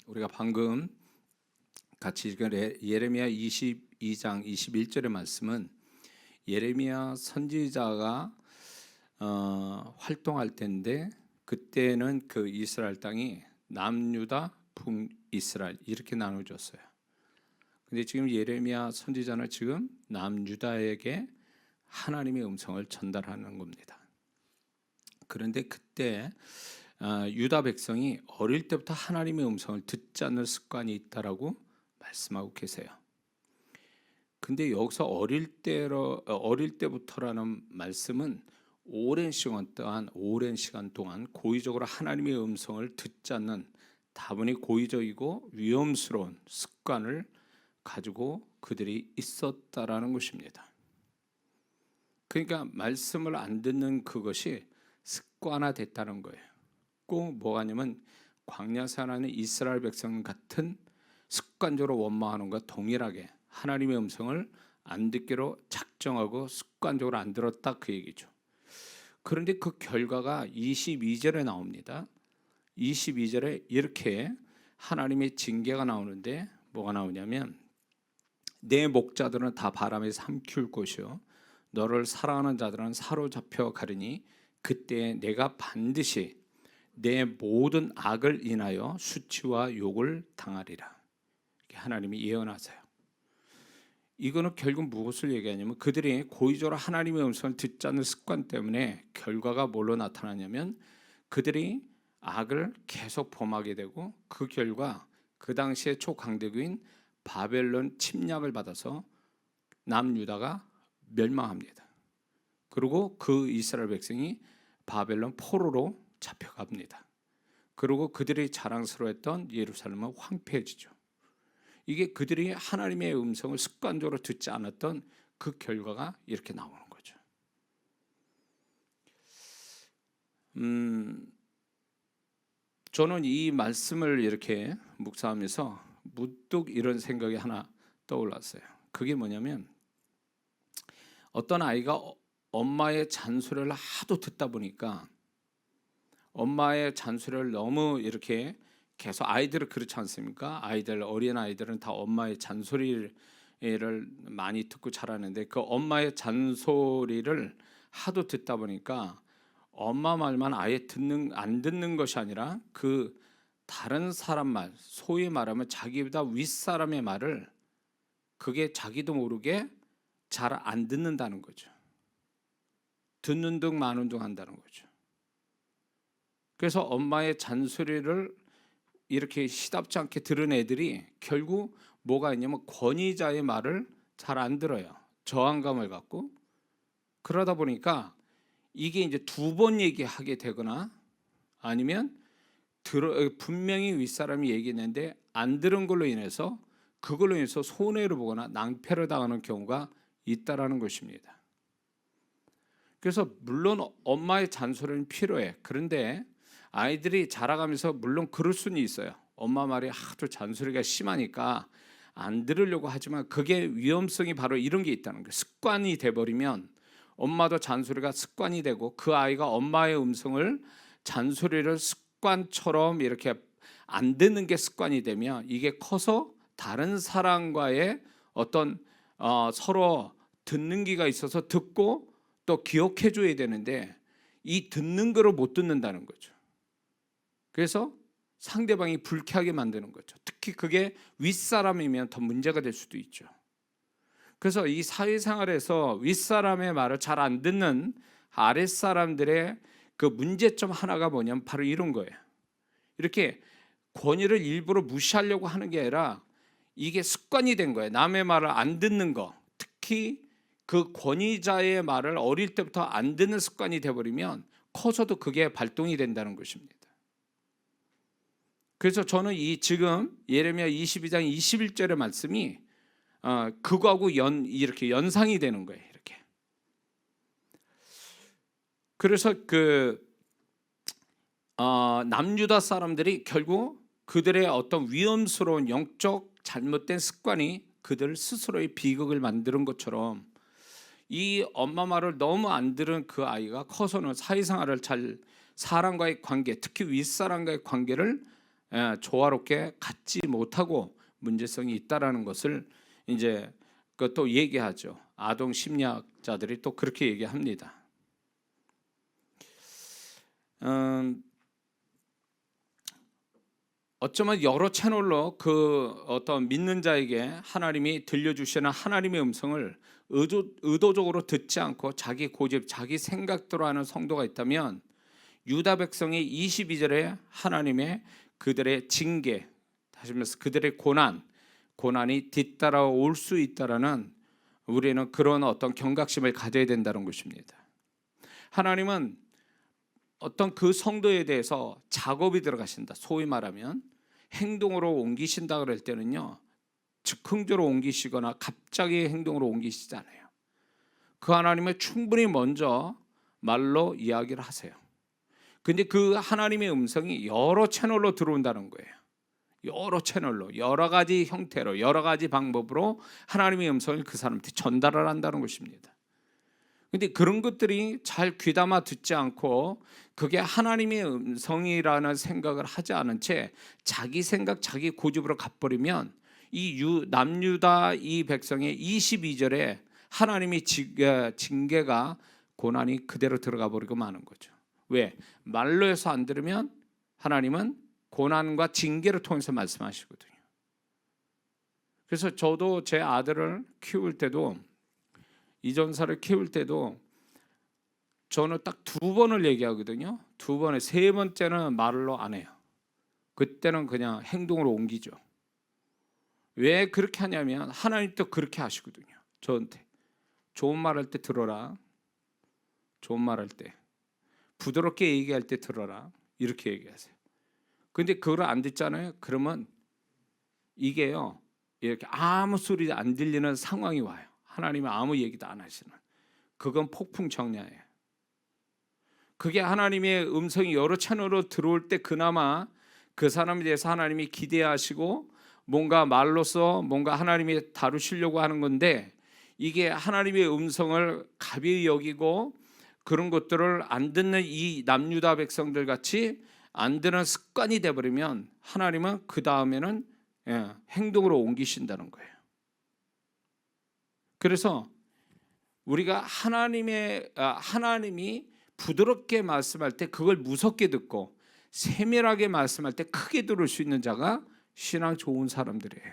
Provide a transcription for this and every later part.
우리가 방금 같이 읽은 예레미야 22장 21절의 말씀은 예레미야 선지자가 활동할 때인데, 그때는 그 이스라엘 땅이 남유다, 북이스라엘 이렇게 나눠졌어요. 근데 지금 예레미야 선지자는 지금 남유다에게 하나님의 음성을 전달하는 겁니다. 그런데 그때 유다 백성이 어릴 때부터 하나님의 음성을 듣지 않는 습관이 있다라고 말씀하고 계세요. 근데 여기서 어릴 때부터라는 말씀은 오랜 시간 동안 고의적으로 하나님의 음성을 듣지 않는 다분히 고의적이고 위험스러운 습관을 가지고 그들이 있었다라는 것입니다. 그러니까 말씀을 안 듣는 그것이 습관화됐다는 거예요. 꼭 뭐가 아니면 광야 생활하는 이스라엘 백성 같은 습관적으로 원망하는 것과 동일하게 하나님의 음성을 안 듣기로 작정하고 습관적으로 안 들었다, 그 얘기죠. 그런데 그 결과가 22절에 나옵니다. 22절에 이렇게 하나님의 징계가 나오는데, 뭐가 나오냐면 내 목자들은 다 바람에 삼킬 것이요 너를 사랑하는 자들은 사로잡혀 가리니 그때 내가 반드시 내 모든 악을 인하여 수치와 욕을 당하리라. 이렇게 하나님이 예언하세요. 이거는 결국 무엇을 얘기하냐면 그들이 고의적으로 하나님의 음성을 듣지 않는 습관 때문에 결과가 뭘로 나타나냐면 그들이 악을 계속 범하게 되고, 그 결과 그 당시에 초강대국인 바벨론 침략을 받아서 남유다가 멸망합니다. 그리고 그 이스라엘 백성이 바벨론 포로로 잡혀갑니다. 그리고 그들이 자랑스러워했던 예루살렘은 황폐해지죠. 이게 그들이 하나님의 음성을 습관적으로 듣지 않았던 그 결과가 이렇게 나오는 거죠. 저는 이 말씀을 이렇게 묵상하면서 문득 이런 생각이 하나 떠올랐어요. 그게 뭐냐면, 어떤 아이가 엄마의 잔소리를 하도 듣다 보니까 엄마의 잔소리를 너무 이렇게 계속, 아이들은 그렇지 않습니까? 어린 아이들은 다 엄마의 잔소리를 많이 듣고 자라는데, 그 엄마의 잔소리를 하도 듣다 보니까 엄마 말만 아예 안 듣는 것이 아니라 그 다른 사람 말, 소위 말하면 자기보다 윗사람의 말을 그게 자기도 모르게 잘 안 듣는다는 거죠. 듣는 둥 마는 둥 한다는 거죠. 그래서 엄마의 잔소리를 이렇게 시답지 않게 들은 애들이 결국 뭐가 있냐면 권위자의 말을 잘 안 들어요. 저항감을 갖고. 그러다 보니까 이게 이제 두 번 얘기하게 되거나, 아니면 분명히 윗사람이 얘기했는데 안 들은 걸로 인해서 그걸로 인해서 손해를 보거나 낭패를 당하는 경우가 있다라는 것입니다. 그래서 물론 엄마의 잔소리는 필요해. 그런데 아이들이 자라가면서 물론 그럴 수는 있어요. 엄마 말이 하도 잔소리가 심하니까 안 들으려고 하지만 그게 위험성이 바로 이런 게 있다는 거예요. 습관이 돼버리면, 엄마도 잔소리가 습관이 되고 그 아이가 엄마의 음성을, 잔소리를 습관처럼 이렇게 안 듣는 게 습관이 되면 이게 커서 다른 사람과의 어떤 서로 듣는 기가 있어서 듣고 또 기억해 줘야 되는데 이 듣는 거를 못 듣는다는 거죠. 그래서 상대방이 불쾌하게 만드는 거죠. 특히 그게 윗사람이면 더 문제가 될 수도 있죠. 그래서 이 사회생활에서 윗사람의 말을 잘 안 듣는 아랫사람들의 그 문제점 하나가 뭐냐면 바로 이런 거예요. 이렇게 권위를 일부러 무시하려고 하는 게 아니라 이게 습관이 된 거예요. 남의 말을 안 듣는 거, 특히 그 권위자의 말을 어릴 때부터 안 듣는 습관이 돼버리면 커서도 그게 발동이 된다는 것입니다. 그래서 저는 이 지금 예레미야 22장 21절의 말씀이 그거하고 이렇게 연상이 되는 거예요. 이렇게. 그래서 남유다 사람들이 결국 그들의 어떤 위험스러운 영적 잘못된 습관이 그들 스스로의 비극을 만드는 것처럼, 이 엄마 말을 너무 안 들은 그 아이가 커서는 사회생활을 사람과의 관계, 특히 윗사람과의 관계를 조화롭게 갖지 못하고 문제성이 있다라는 것을 이제 그것도 얘기하죠. 아동 심리학자들이 또 그렇게 얘기합니다. 어쩌면 여러 채널로 그 어떤 믿는 자에게 하나님이 들려주시는 하나님의 음성을 의도적으로 듣지 않고 자기 고집, 자기 생각대로 하는 성도가 있다면 유다 백성이 22절에 하나님의 그들의 징계, 다시 말해서 그들의 고난이 뒤따라올 수 있다라는 우리는 그런 어떤 경각심을 가져야 된다는 것입니다. 하나님은 어떤 그 성도에 대해서 작업이 들어가신다. 소위 말하면 행동으로 옮기신다 그럴 때는요, 즉흥적으로 옮기시거나 갑자기 행동으로 옮기시잖아요. 그 하나님은 충분히 먼저 말로 이야기를 하세요. 근데 그 하나님의 음성이 여러 채널로 들어온다는 거예요. 여러 채널로, 여러 가지 형태로, 여러 가지 방법으로 하나님의 음성을 그 사람한테 전달을 한다는 것입니다. 근데 그런 것들이 잘 귀담아 듣지 않고 그게 하나님의 음성이라는 생각을 하지 않은 채 자기 생각, 자기 고집으로 가버리면 이 남유다 이 백성의 22절에 하나님의 징계가 고난이 그대로 들어가 버리고 마는 거죠. 왜? 말로 해서 안 들으면 하나님은 고난과 징계를 통해서 말씀하시거든요. 그래서 저도 제 아들을 키울 때도, 이전사를 키울 때도 저는 딱 2번을 얘기하거든요. 2번에 3번째는 말로 안 해요. 그때는 그냥 행동으로 옮기죠. 왜 그렇게 하냐면 하나님도 그렇게 하시거든요. 저한테 좋은 말 할 때 들어라, 좋은 말 할 때, 부드럽게 얘기할 때 들어라, 이렇게 얘기하세요. 근데 그걸 안 듣잖아요. 그러면 이게요, 이렇게 아무 소리 안 들리는 상황이 와요. 하나님은 아무 얘기도 안 하시는, 그건 폭풍정야예요. 그게 하나님의 음성이 여러 채널로 들어올 때 그나마 그 사람에 대해서 하나님이 기대하시고 뭔가 말로써 뭔가 하나님이 다루시려고 하는 건데, 이게 하나님의 음성을 가벼이 여기고 그런 것들을 안 듣는 이 남유다 백성들 같이 안 듣는 습관이 돼버리면 하나님은 그 다음에는 행동으로 옮기신다는 거예요. 그래서 우리가 하나님이 부드럽게 말씀할 때 그걸 무섭게 듣고 세밀하게 말씀할 때 크게 들을 수 있는 자가 신앙 좋은 사람들이에요.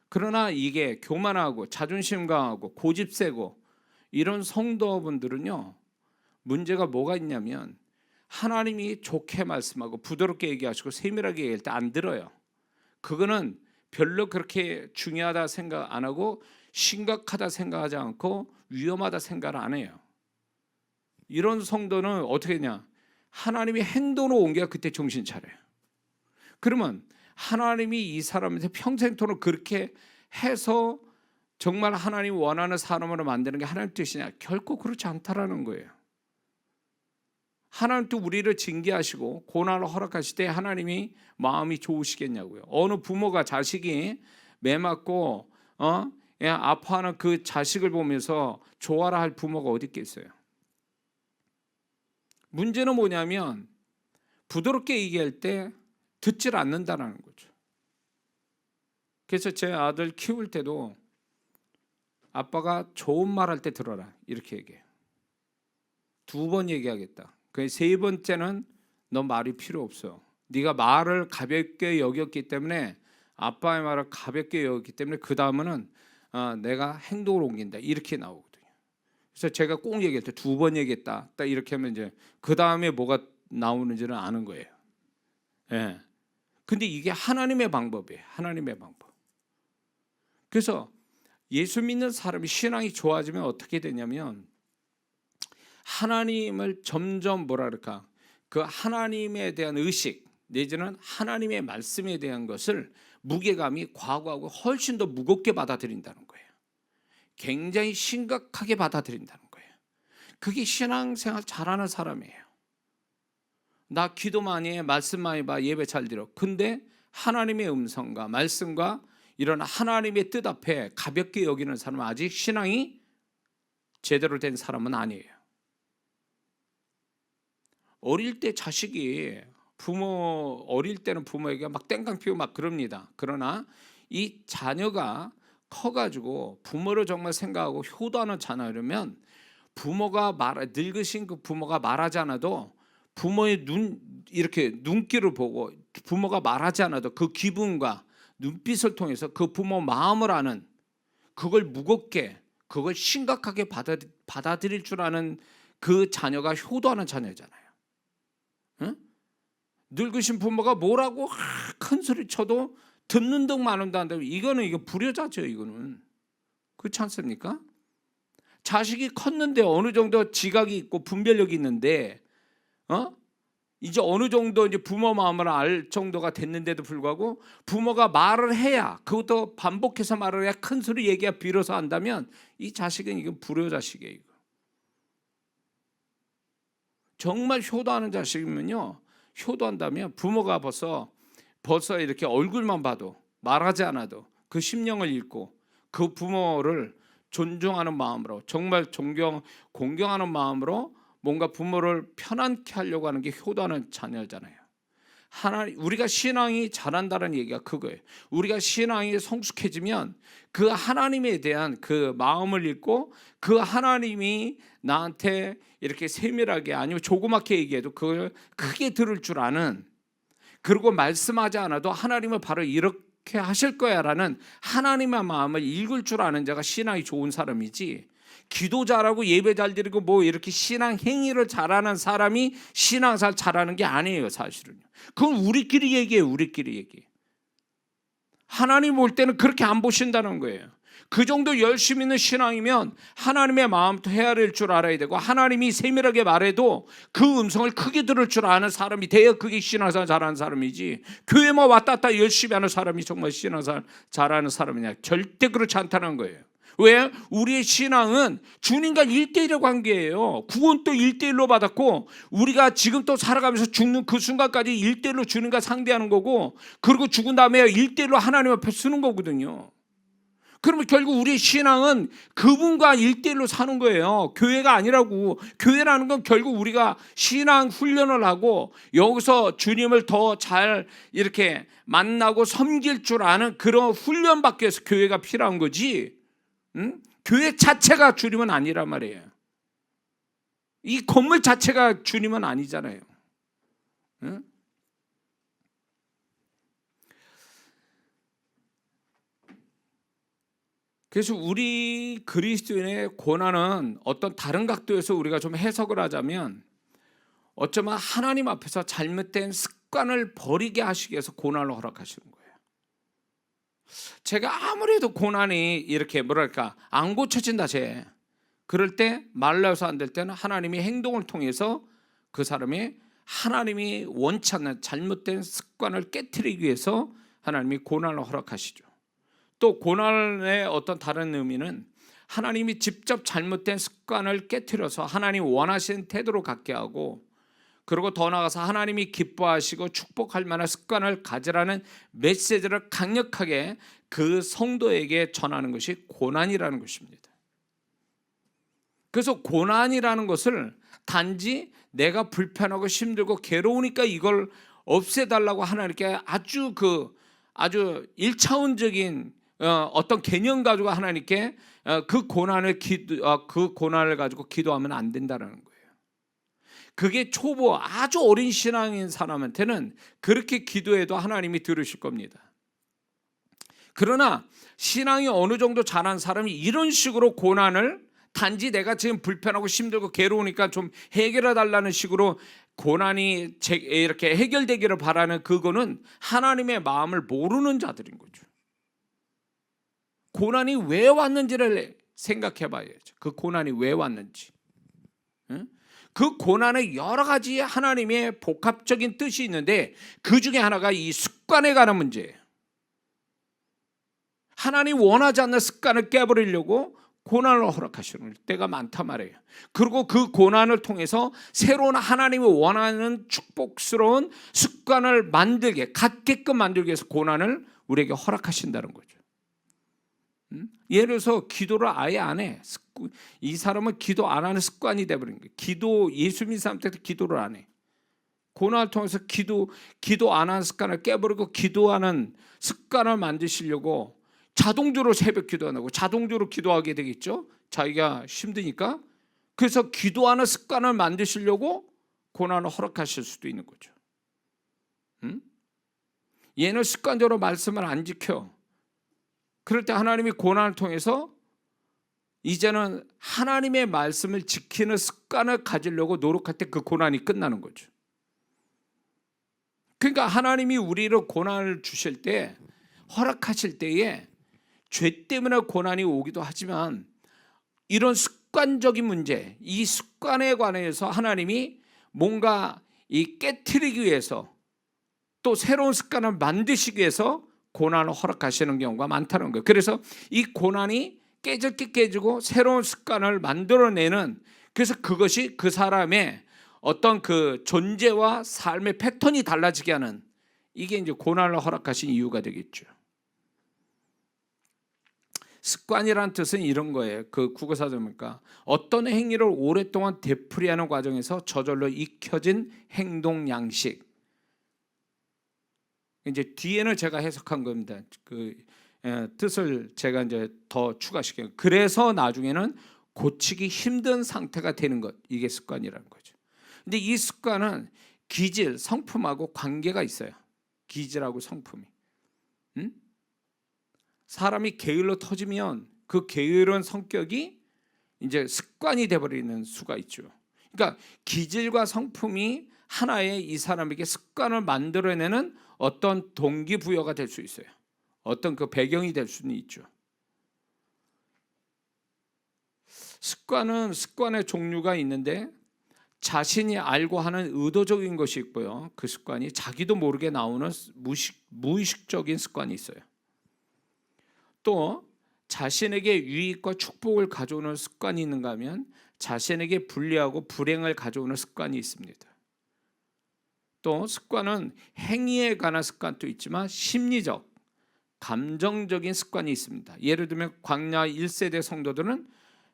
그러나 이게 교만하고 자존심 강하고 고집 세고 이런 성도분들은요, 문제가 뭐가 있냐면 하나님이 좋게 말씀하고 부드럽게 얘기하시고 세밀하게 얘기할 때 안 들어요. 그거는 별로 그렇게 중요하다 생각 안 하고 심각하다 생각하지 않고 위험하다 생각을 안 해요. 이런 성도는 어떻게 했냐, 하나님이 행동으로 옮겨야 그때 정신 차려요. 그러면 하나님이 이 사람한테 평생토록 그렇게 해서 정말 하나님이 원하는 사람으로 만드는 게 하나님 뜻이냐? 결코 그렇지 않다라는 거예요. 하나님도 우리를 징계하시고 고난을 허락하실 때 하나님이 마음이 좋으시겠냐고요. 어느 부모가 자식이 매 맞고 아파하는 그 자식을 보면서 좋아라 할 부모가 어디 있겠어요? 문제는 뭐냐면 부드럽게 얘기할 때 듣질 않는다는 거죠. 그래서 제 아들 키울 때도 아빠가 좋은 말 할 때 들어라, 이렇게 얘기해요. 2번 얘기하겠다. 그 3번째는 너 말이 필요 없어. 네가 말을 가볍게 여겼기 때문에, 아빠의 말을 가볍게 여겼기 때문에 그 다음은 내가 행동으로 옮긴다, 이렇게 나오거든요. 그래서 제가 꼭 얘기할 때 2번 얘기했다, 딱 이렇게 하면 이제 그 다음에 뭐가 나오는지는 아는 거예요. 예. 근데 이게 하나님의 방법이에요. 하나님의 방법. 그래서 예수 믿는 사람이 신앙이 좋아지면 어떻게 되냐면 하나님을 점점 그 하나님에 대한 의식 내지는 하나님의 말씀에 대한 것을 무게감이 과거하고 훨씬 더 무겁게 받아들인다는 거예요. 굉장히 심각하게 받아들인다는 거예요. 그게 신앙생활 잘하는 사람이에요. 나 기도 많이 해, 말씀 많이 봐, 예배 잘 드려. 근데 하나님의 음성과 말씀과 이런 하나님의 뜻 앞에 가볍게 여기는 사람은 아직 신앙이 제대로 된 사람은 아니에요. 어릴 때 자식이 부모 어릴 때는 부모에게 막 땡깡 피우고 막 그럽니다. 그러나 이 자녀가 커가지고 부모를 정말 생각하고 효도하는 자녀라면 부모가 늙으신 그 부모가 말하지 않아도 부모의 이렇게 눈길을 보고 부모가 말하지 않아도 그 기분과 눈빛을 통해서 그 부모 마음을 아는, 그걸 무겁게 그걸 심각하게 받아들일 줄 아는 그 자녀가 효도하는 자녀잖아요. 응? 늙으신 부모가 뭐라고 큰 소리 쳐도 듣는 둥 마는 둥 한다면 이거 불효자죠. 이거는 그렇지 않습니까? 자식이 컸는데 어느 정도 지각이 있고 분별력이 있는데 이제 어느 정도 이제 부모 마음을 알 정도가 됐는데도 불구하고 부모가 말을 해야, 그것도 반복해서 말을 해야, 큰 소리 얘기야 빌어서 한다면 이 자식은 이건 불효자식이에요. 이거. 정말 효도하는 자식이면요, 효도한다면 부모가 벌써 이렇게 얼굴만 봐도 말하지 않아도 그 심령을 읽고 그 부모를 존중하는 마음으로, 정말 공경하는 마음으로 뭔가 부모를 편안케 하려고 하는 게 효도하는 자녀잖아요. 우리가 신앙이 자란다는 얘기가 그거예요. 우리가 신앙이 성숙해지면 그 하나님에 대한 그 마음을 읽고 그 하나님이 나한테 이렇게 세밀하게 아니면 조그맣게 얘기해도 그걸 크게 들을 줄 아는, 그리고 말씀하지 않아도 하나님은 바로 이렇게 하실 거야라는 하나님의 마음을 읽을 줄 아는 자가 신앙이 좋은 사람이지, 기도 잘하고 예배 잘 드리고 뭐 이렇게 신앙 행위를 잘하는 사람이 신앙살 잘하는 게 아니에요. 사실은요. 그건 우리끼리 얘기해요. 우리끼리 얘기. 하나님 볼 때는 그렇게 안 보신다는 거예요. 그 정도 열심 있는 신앙이면 하나님의 마음도 헤아릴 줄 알아야 되고, 하나님이 세밀하게 말해도 그 음성을 크게 들을 줄 아는 사람이 돼야 그게 신앙생활 잘하는 사람이지, 교회만 왔다 갔다 열심히 하는 사람이 정말 신앙생활 잘하는 사람이냐, 절대 그렇지 않다는 거예요. 왜? 우리의 신앙은 주님과 1대1의 관계예요. 구원도 1대1로 받았고, 우리가 지금 또 살아가면서 죽는 그 순간까지 1대1로 주님과 상대하는 거고, 그리고 죽은 다음에 1대1로 하나님 앞에 쓰는 거거든요. 그러면 결국 우리의 신앙은 그분과 1대1로 사는 거예요. 교회가 아니라고. 교회라는 건 결국 우리가 신앙 훈련을 하고 여기서 주님을 더 잘 이렇게 만나고 섬길 줄 아는 그런 훈련 받기 위해서 교회가 필요한 거지, 교회 자체가 주님은 아니란 말이에요. 이 건물 자체가 주님은 아니잖아요. 그래서 우리 그리스도인의 고난은 어떤 다른 각도에서 우리가 좀 해석을 하자면, 어쩌면 하나님 앞에서 잘못된 습관을 버리게 하시기 위해서 고난을 허락하시는 거예요. 제가 아무래도 고난이 이렇게 안 고쳐진다, 그럴 때 말라서 안 될 때는 하나님이 행동을 통해서 그 사람이 하나님이 원치 않는 잘못된 습관을 깨트리기 위해서 하나님이 고난을 허락하시죠. 또 고난의 어떤 다른 의미는 하나님이 직접 잘못된 습관을 깨트려서 하나님 원하시는 태도로 갖게 하고, 그리고 더 나아가서 하나님이 기뻐하시고 축복할 만한 습관을 가지라는 메시지를 강력하게 그 성도에게 전하는 것이 고난이라는 것입니다. 그래서 고난이라는 것을 단지 내가 불편하고 힘들고 괴로우니까 이걸 없애달라고 하나님께 아주 1차원적인 어떤 개념 가지고 하나님께 그 고난을 가지고 기도하면 안 된다는 거예요. 그게 초보 아주 어린 신앙인 사람한테는 그렇게 기도해도 하나님이 들으실 겁니다. 그러나 신앙이 어느 정도 자란 사람이 이런 식으로 고난을 단지 내가 지금 불편하고 힘들고 괴로우니까 좀 해결해 달라는 식으로 고난이 이렇게 해결되기를 바라는, 그거는 하나님의 마음을 모르는 자들인 거죠. 고난이 왜 왔는지를 생각해 봐야죠. 그 고난이 왜 왔는지. 그 고난에 여러 가지 하나님의 복합적인 뜻이 있는데 그 중에 하나가 이 습관에 관한 문제예요. 하나님 원하지 않는 습관을 깨버리려고 고난을 허락하시는 때가 많단 말이에요. 그리고 그 고난을 통해서 새로운 하나님이 원하는 축복스러운 습관을 갖게끔 만들기 위해서 고난을 우리에게 허락하신다는 거죠. 예를 들어서 기도를 아예 안 해. 이 사람은 기도 안 하는 습관이 돼버린 거예요. 예수 믿는 사람한테도 기도를 안 해. 고난을 통해서 기도 안 하는 습관을 깨버리고 기도하는 습관을 만드시려고 자동적으로 새벽 기도하고 자동적으로 기도하게 되겠죠. 자기가 힘드니까. 그래서 기도하는 습관을 만드시려고 고난을 허락하실 수도 있는 거죠. 얘는 습관적으로 말씀을 안 지켜. 그럴 때 하나님이 고난을 통해서 이제는 하나님의 말씀을 지키는 습관을 가지려고 노력할 때 그 고난이 끝나는 거죠. 그러니까 하나님이 우리를 고난을 주실 때, 허락하실 때에 죄 때문에 고난이 오기도 하지만 이런 습관적인 문제, 이 습관에 관해서 하나님이 뭔가 이 깨트리기 위해서 또 새로운 습관을 만드시기 위해서 고난을 허락하시는 경우가 많다는 거예요. 그래서 이 고난이 깨지고 새로운 습관을 만들어내는, 그래서 그것이 그 사람의 어떤 그 존재와 삶의 패턴이 달라지게 하는, 이게 이제 고난을 허락하신 이유가 되겠죠. 습관이라는 뜻은 이런 거예요. 그 국어사전 보니까 어떤 행위를 오랫동안 되풀이하는 과정에서 저절로 익혀진 행동 양식. 이제 뒤에는 제가 해석한 겁니다. 그 뜻을 제가 이제 더 추가시켜요. 그래서 나중에는 고치기 힘든 상태가 되는 것, 이게 습관이라는 거죠. 근데 이 습관은 기질, 성품하고 관계가 있어요. 기질하고 성품이. 사람이 게을러 터지면 그 게으른 성격이 이제 습관이 돼버리는 수가 있죠. 그러니까 기질과 성품이 하나의 이 사람에게 습관을 만들어내는 어떤 동기부여가 될 수 있어요. 어떤 그 배경이 될 수는 있죠. 습관은 습관의 종류가 있는데 자신이 알고 하는 의도적인 것이 있고요. 그 습관이 자기도 모르게 나오는 무의식적인 습관이 있어요. 또 자신에게 유익과 축복을 가져오는 습관이 있는가 하면 자신에게 불리하고 불행을 가져오는 습관이 있습니다. 또 습관은 행위에 관한 습관도 있지만 심리적, 감정적인 습관이 있습니다. 예를 들면 광야 1세대 성도들은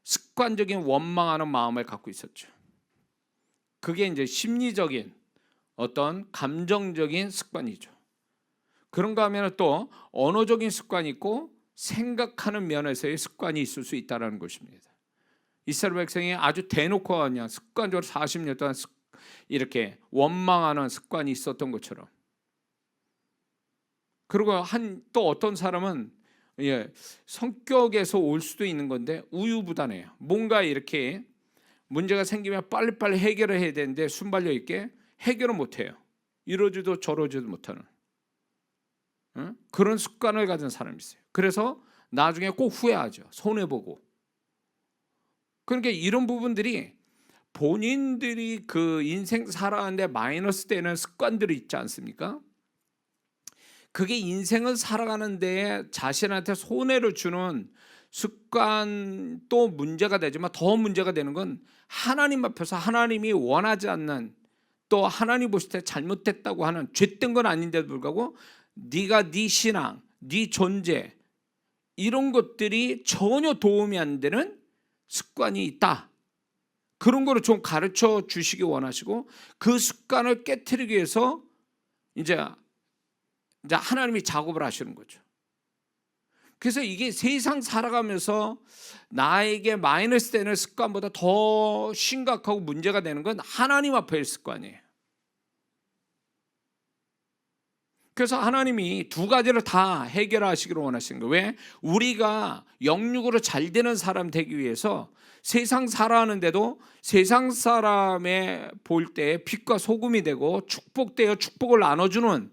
습관적인 원망하는 마음을 갖고 있었죠. 그게 이제 심리적인 어떤 감정적인 습관이죠. 그런가 하면 또 언어적인 습관이 있고 생각하는 면에서의 습관이 있을 수 있다는 것입니다. 이스라엘 백성이 아주 대놓고 그냥 습관적으로 40년 동안 이렇게 원망하는 습관이 있었던 것처럼. 그리고 또 어떤 사람은 성격에서 올 수도 있는 건데 우유부단해요. 뭔가 이렇게 문제가 생기면 빨리빨리 해결을 해야 되는데 순발력 있게 해결을 못해요. 이러지도 저러지도 못하는 그런 습관을 가진 사람이 있어요. 그래서 나중에 꼭 후회하죠. 손해보고. 그러니까 이런 부분들이 본인들이 그 인생 살아가는데 마이너스 되는 습관들이 있지 않습니까? 그게 인생을 살아가는데 자신한테 손해를 주는 습관도 문제가 되지만 더 문제가 되는 건 하나님 앞에서 하나님이 원하지 않는, 또 하나님 보실 때 잘못됐다고 하는, 죄된 건 아닌데도 불구하고 네가 네 신앙, 네 존재, 이런 것들이 전혀 도움이 안 되는 습관이 있다. 그런 거를 좀 가르쳐 주시기 원하시고 그 습관을 깨트리기 위해서 이제 하나님이 작업을 하시는 거죠. 그래서 이게 세상 살아가면서 나에게 마이너스 되는 습관보다 더 심각하고 문제가 되는 건 하나님 앞에의 습관이에요. 그래서 하나님이 두 가지를 다 해결하시기를 원하시는 거예요. 왜? 우리가 영육으로 잘 되는 사람 되기 위해서 세상 살아가는데도 세상 사람의 볼 때 빛과 소금이 되고 축복되어 축복을 나눠주는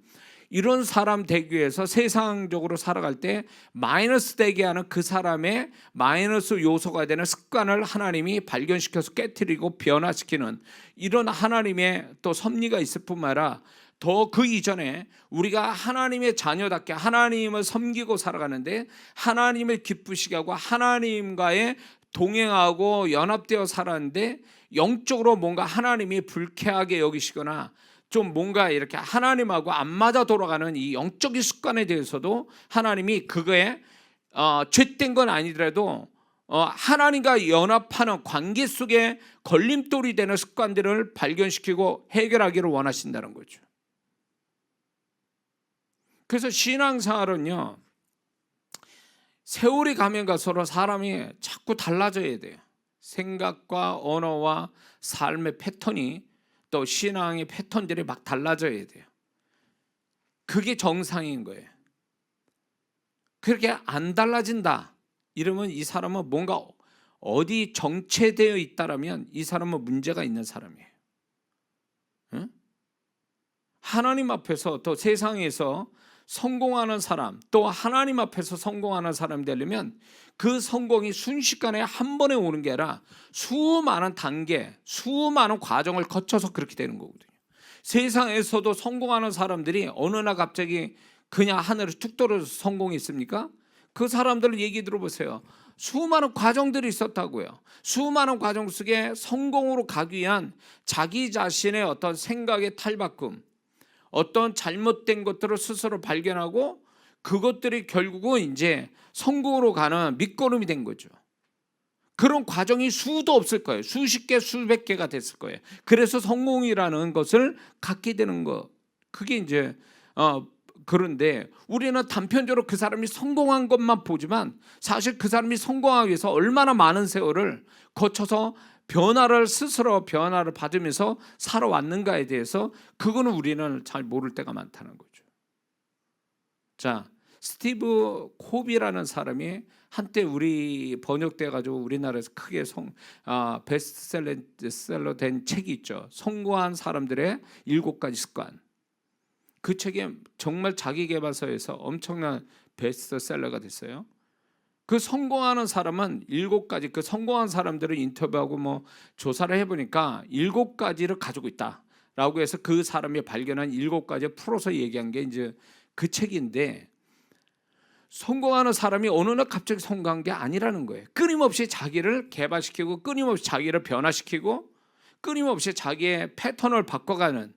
이런 사람 되기 위해서 세상적으로 살아갈 때 마이너스 되게 하는 그 사람의 마이너스 요소가 되는 습관을 하나님이 발견시켜서 깨트리고 변화시키는 이런 하나님의 또 섭리가 있을 뿐만 아니라 더 그 이전에 우리가 하나님의 자녀답게 하나님을 섬기고 살아가는데 하나님을 기쁘시게 하고 하나님과의 동행하고 연합되어 살았는데 영적으로 뭔가 하나님이 불쾌하게 여기시거나 좀 뭔가 이렇게 하나님하고 안 맞아 돌아가는 이 영적인 습관에 대해서도 하나님이 그거에 죄된 건 아니더라도 하나님과 연합하는 관계 속에 걸림돌이 되는 습관들을 발견시키고 해결하기를 원하신다는 거죠. 그래서 신앙생활은요, 세월이 가면 갈수록 사람이 자꾸 달라져야 돼요. 생각과 언어와 삶의 패턴이, 또 신앙의 패턴들이 막 달라져야 돼요. 그게 정상인 거예요. 그렇게 안 달라진다 이러면 이 사람은 뭔가 어디 정체되어 있다라면 이 사람은 문제가 있는 사람이에요. 응? 하나님 앞에서, 또 세상에서 성공하는 사람, 또 하나님 앞에서 성공하는 사람이 되려면 그 성공이 순식간에 한 번에 오는 게 아니라 수많은 단계, 수많은 과정을 거쳐서 그렇게 되는 거거든요. 세상에서도 성공하는 사람들이 어느 날 갑자기 그냥 하늘에 툭 떨어져서 성공했습니까? 그 사람들 얘기 들어보세요. 수많은 과정들이 있었다고요. 수많은 과정 속에 성공으로 가기 위한 자기 자신의 어떤 생각의 탈바꿈, 어떤 잘못된 것들을 스스로 발견하고 그것들이 결국은 이제 성공으로 가는 밑거름이 된 거죠. 그런 과정이 수도 없을 거예요. 수십 개, 수백 개가 됐을 거예요. 그래서 성공이라는 것을 갖게 되는 거. 그게 이제 그런데 우리는 단편적으로 그 사람이 성공한 것만 보지만 사실 그 사람이 성공하기 위해서 얼마나 많은 세월을 거쳐서 스스로 변화를 받으면서 살아왔는가에 대해서 그거는 우리는 잘 모를 때가 많다는 거죠. 자, 스티브 콥이라는 사람이 한때 우리 번역돼 가지고 우리나라에서 크게 베스트셀러 된 책이 있죠. 성공한 사람들의 7가지 습관. 그 책이 정말 자기계발서에서 엄청난 베스트셀러가 됐어요. 그 성공하는 사람은 7가지, 그 성공한 사람들을 인터뷰하고 조사를 해보니까 7가지를 가지고 있다라고 해서 그 사람이 발견한 7가지 풀어서 얘기한 게 이제 그 책인데, 성공하는 사람이 어느 날 갑자기 성공한 게 아니라는 거예요. 끊임없이 자기를 개발시키고 끊임없이 자기를 변화시키고 끊임없이 자기의 패턴을 바꿔가는,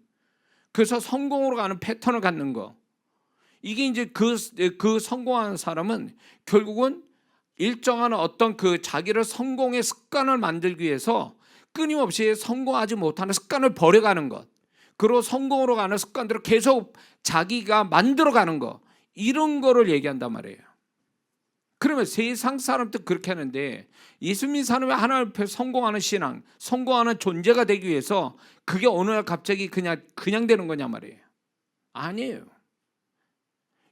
그래서 성공으로 가는 패턴을 갖는 거. 이게 이제 그 성공하는 사람은 결국은 일정한 어떤 그 자기를 성공의 습관을 만들기 위해서 끊임없이 성공하지 못하는 습관을 버려가는 것, 그리고 성공으로 가는 습관들을 계속 자기가 만들어가는 것, 이런 거를 얘기한단 말이에요. 그러면 세상 사람도 그렇게 하는데 예수 믿는 사람이 하나님 앞에 성공하는 신앙, 성공하는 존재가 되기 위해서 그게 어느 날 갑자기 그냥 되는 거냐 말이에요. 아니에요.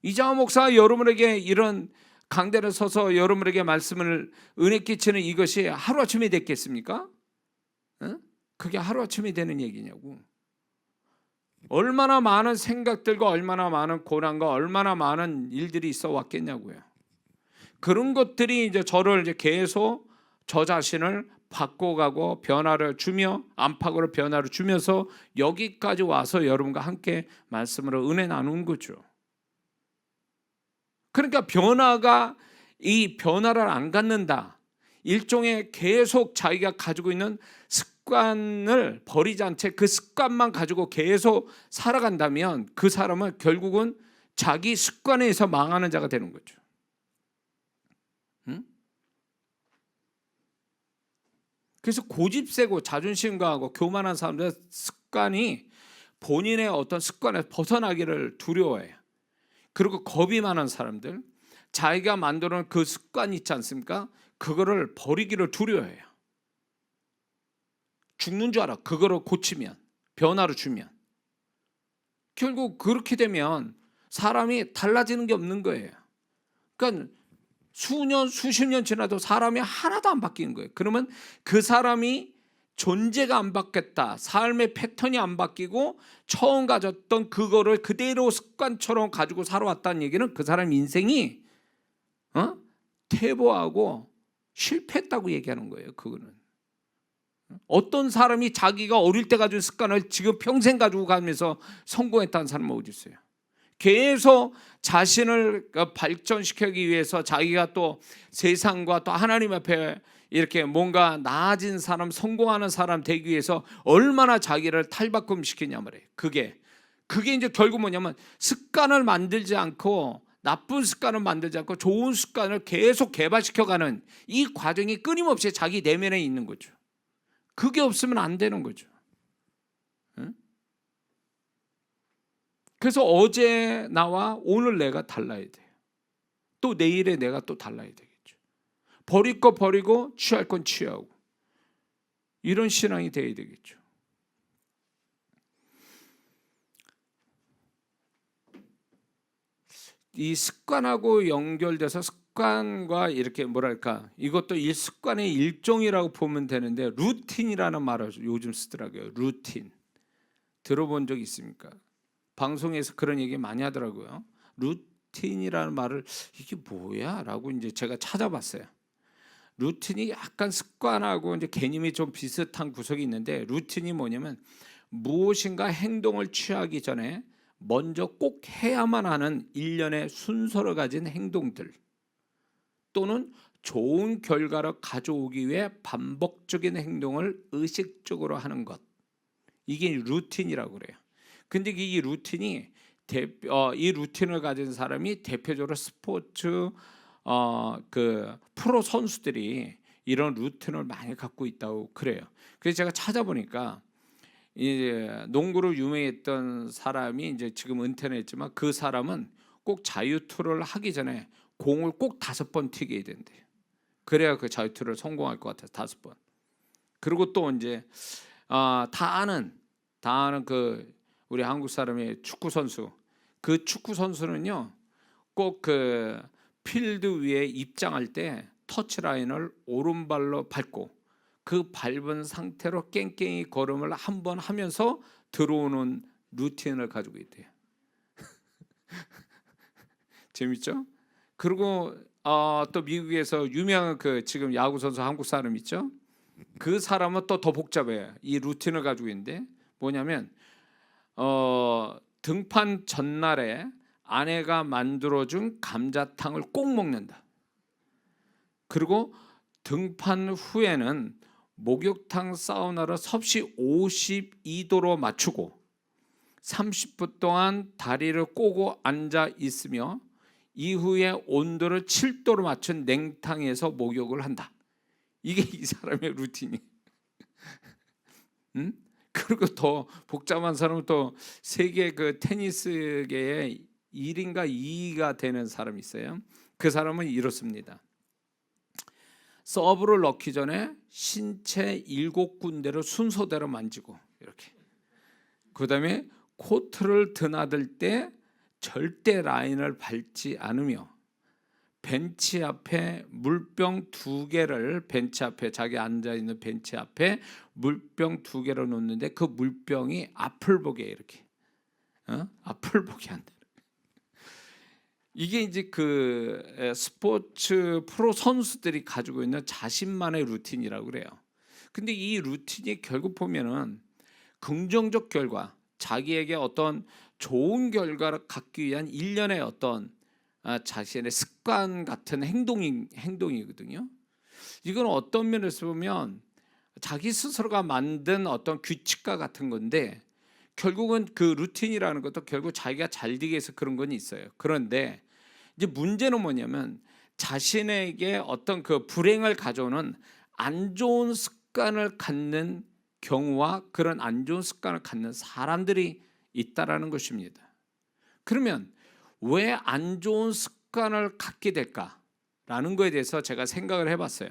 이장호 목사가 여러분에게 이런 강대를 서서 여러분에게 말씀을 은혜 끼치는 이것이 하루아침에 됐겠습니까? 그게 하루아침에 되는 얘기냐고. 얼마나 많은 생각들과 얼마나 많은 고난과 얼마나 많은 일들이 있어 왔겠냐고요. 그런 것들이 이제 저를 이제 계속 저 자신을 바꿔가고 변화를 주며 안팎으로 변화를 주면서 여기까지 와서 여러분과 함께 말씀으로 은혜 나누는 거죠. 그러니까 이 변화를 안 갖는다, 일종의 계속 자기가 가지고 있는 습관을 버리지 않은 채 그 습관만 가지고 계속 살아간다면 그 사람은 결국은 자기 습관에 의해서 망하는 자가 되는 거죠. 그래서 고집세고 자존심 강하고 교만한 사람들의 습관이 본인의 어떤 습관에 벗어나기를 두려워해요. 그리고 겁이 많은 사람들, 자기가 만들어놓은 그 습관이 있지 않습니까? 그거를 버리기를 두려워해요. 죽는 줄 알아. 그거를 고치면, 변화를 주면. 결국 그렇게 되면 사람이 달라지는 게 없는 거예요. 그러니까 수년, 수십 년 지나도 사람이 하나도 안 바뀌는 거예요. 그러면 그 사람이 존재가 안 바뀌었다, 삶의 패턴이 안 바뀌고 처음 가졌던 그거를 그대로 습관처럼 가지고 살아왔다는 얘기는 그 사람 인생이 퇴보하고 실패했다고 얘기하는 거예요. 그거는 어떤 사람이 자기가 어릴 때 가진 습관을 지금 평생 가지고 가면서 성공했다는 사람은 어디 있어요? 계속 자신을 발전시키기 위해서 자기가 또 세상과 또 하나님 앞에 이렇게 뭔가 나아진 사람, 성공하는 사람 되기 위해서 얼마나 자기를 탈바꿈 시키냐 말이에요. 그게 이제 결국 뭐냐면 습관을 만들지 않고 나쁜 습관을 만들지 않고 좋은 습관을 계속 개발시켜가는 이 과정이 끊임없이 자기 내면에 있는 거죠. 그게 없으면 안 되는 거죠. 응? 그래서 어제 나와 오늘 내가 달라야 돼요. 또 내일의 내가 또 달라야 되겠죠. 버릴 거 버리고 취할 건 취하고 이런 신앙이 돼야 되겠죠. 이 습관하고 연결돼서 습관과 이렇게 뭐랄까 이것도 이 습관의 일종이라고 보면 되는데 루틴이라는 말을 요즘 쓰더라고요. 루틴 들어본 적 있습니까? 방송에서 그런 얘기 많이 하더라고요. 루틴이라는 말을 이게 뭐야? 라고 이제 제가 찾아봤어요. 루틴이 약간 습관하고 이제 개념이 좀 비슷한 구석이 있는데 루틴이 뭐냐면 무엇인가 행동을 취하기 전에 먼저 꼭 해야만 하는 일련의 순서를 가진 행동들 또는 좋은 결과를 가져오기 위해 반복적인 행동을 의식적으로 하는 것 이게 루틴이라고 그래요. 근데 이 루틴이 이 루틴을 가진 사람이 대표적으로 스포츠 그 프로 선수들이 이런 루틴을 많이 갖고 있다고 그래요. 그래서 제가 찾아보니까 이제 농구로 유명했던 사람이 이제 지금 은퇴는 했지만 그 사람은 꼭 자유투를 하기 전에 공을 꼭 5번 튀겨야 된대요. 그래야 그 자유투를 성공할 것 같아서 5번. 그리고 또 이제 다 아는 그 우리 한국 사람의 축구 선수. 그 축구 선수는요 꼭 그 필드 위에 입장할 때 터치라인을 오른발로 밟고 그 밟은 상태로 깽깽이 걸음을 한 번 하면서 들어오는 루틴을 가지고 있대요. 재밌죠? 그리고 또 미국에서 유명한 그 지금 야구 선수 한국 사람 있죠? 그 사람은 또 더 복잡해요. 이 루틴을 가지고 있는데 뭐냐면 등판 전날에 아내가 만들어준 감자탕을 꼭 먹는다. 그리고 등판 후에는 목욕탕 사우나를 섭씨 52도로 맞추고 30분 동안 다리를 꼬고 앉아 있으며 이후에 온도를 7도로 맞춘 냉탕에서 목욕을 한다. 이게 이 사람의 루틴이. 응? 그리고 더 복잡한 사람은 또 세계 그 테니스계의 1인가 2위가 되는 사람이 있어요. 그 사람은 이렇습니다. 서브를 넣기 전에 신체 7군데를 순서대로 만지고 이렇게. 그다음에 코트를 드나들 때 절대 라인을 밟지 않으며 벤치 앞에 물병 2개를 벤치 앞에 자기 앉아 있는 벤치 앞에 물병 2개를 놓는데 그 물병이 앞을 보게 이렇게 앞을 보게 한다. 이게 이제 그 스포츠 프로 선수들이 가지고 있는 자신만의 루틴이라고 그래요. 근데 이 루틴이 결국 보면은 긍정적 결과, 자기에게 어떤 좋은 결과를 갖기 위한 일련의 어떤 자신의 습관 같은 행동이거든요. 이건 어떤 면에서 보면 자기 스스로가 만든 어떤 규칙과 같은 건데 결국은 그 루틴이라는 것도 결국 자기가 잘 되기 위해서 그런 건 있어요. 그런데 이제 문제는 뭐냐면 자신에게 어떤 그 불행을 가져오는 안 좋은 습관을 갖는 경우와 그런 안 좋은 습관을 갖는 사람들이 있다라는 것입니다. 그러면 왜 안 좋은 습관을 갖게 될까라는 거에 대해서 제가 생각을 해봤어요.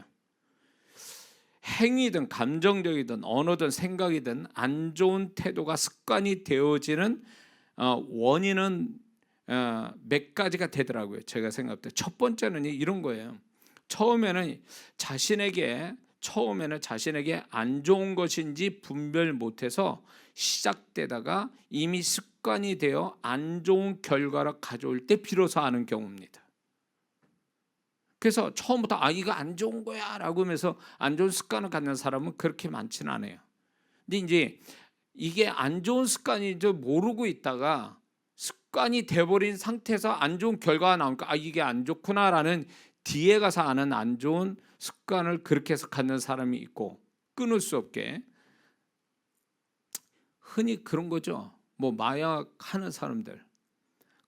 행위든 감정적이든 언어든 생각이든 안 좋은 태도가 습관이 되어지는 원인은 몇 가지가 되더라고요. 제가 생각할 때 첫 번째는 이런 거예요. 처음에는 자신에게 안 좋은 것인지 분별 못해서 시작되다가 이미 습관이 되어 안 좋은 결과를 가져올 때 비로소 아는 경우입니다. 그래서 처음부터 이거 안 좋은 거야 라고 하면서 안 좋은 습관을 갖는 사람은 그렇게 많지는 않아요. 근데 이제 이게 안 좋은 습관인지 모르고 있다가 습관이 돼버린 상태에서 안 좋은 결과가 나오니까 이게 안 좋구나라는 뒤에 가서 아는 안 좋은 습관을 그렇게 해서 갖는 사람이 있고 끊을 수 없게 흔히 그런 거죠. 뭐 마약 하는 사람들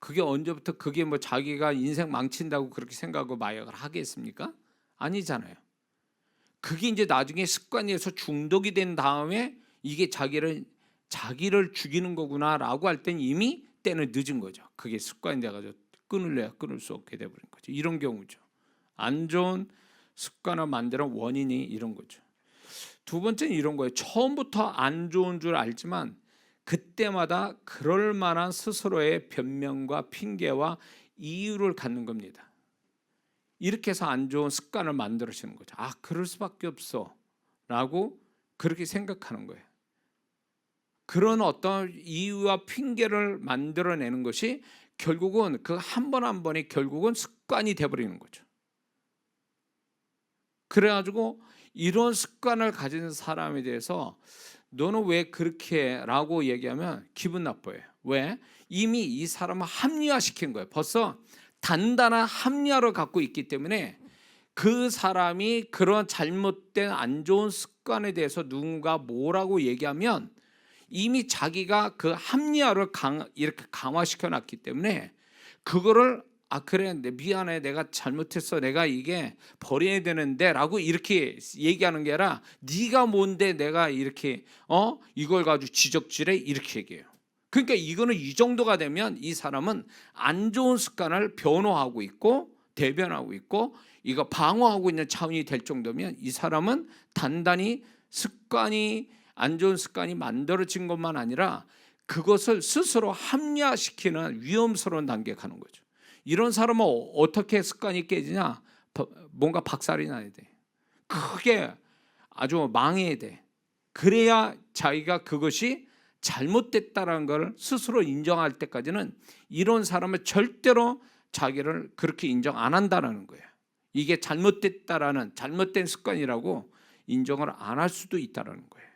그게 언제부터 그게 뭐 자기가 인생 망친다고 그렇게 생각하고 마약을 하겠습니까? 아니잖아요. 그게 이제 나중에 습관이 돼서 중독이 된 다음에 이게 자기를 죽이는 거구나라고 할 땐 이미 때는 늦은 거죠. 그게 습관이 돼가지고 끊을래야 끊을 수 없게 돼버린 거죠. 이런 경우죠. 안 좋은 습관을 만드는 원인이 이런 거죠. 두 번째는 이런 거예요. 처음부터 안 좋은 줄 알지만 그때마다 그럴 만한 스스로의 변명과 핑계와 이유를 갖는 겁니다. 이렇게 해서 안 좋은 습관을 만들어지는 거죠. 아, 그럴 수밖에 없어 라고 그렇게 생각하는 거예요. 그런 어떤 이유와 핑계를 만들어내는 것이 결국은 그 한 번 한 번이 결국은 습관이 돼버리는 거죠. 그래가지고 이런 습관을 가진 사람에 대해서 너는 왜 그렇게 해? 라고 얘기하면 기분 나빠요. 왜? 이미 이 사람을 합리화시킨 거예요. 벌써 단단한 합리화를 갖고 있기 때문에 그 사람이 그런 잘못된 안 좋은 습관에 대해서 누군가 뭐라고 얘기하면 이미 자기가 그 합리화를 이렇게 강화시켜 놨기 때문에 그거를 아 그래 미안해 내가 잘못했어 내가 이게 버려야 되는데 라고 이렇게 얘기하는 게 아니라 네가 뭔데 내가 이렇게 이걸 가지고 지적질해 이렇게 얘기해요. 그러니까 이거는 이 정도가 되면 이 사람은 안 좋은 습관을 변호하고 있고 대변하고 있고 이거 방어하고 있는 차원이 될 정도면 이 사람은 단단히 안 좋은 습관이 만들어진 것만 아니라 그것을 스스로 합리화시키는 위험스러운 단계에 가는 거죠. 이런 사람은 어떻게 습관이 깨지냐? 뭔가 박살이 나야 돼. 크게 아주 망해야 돼. 그래야 자기가 그것이 잘못됐다라는 걸 스스로 인정할 때까지는 이런 사람은 절대로 자기를 그렇게 인정 안 한다는 거예요. 이게 잘못됐다라는 잘못된 습관이라고 인정을 안 할 수도 있다는 거예요.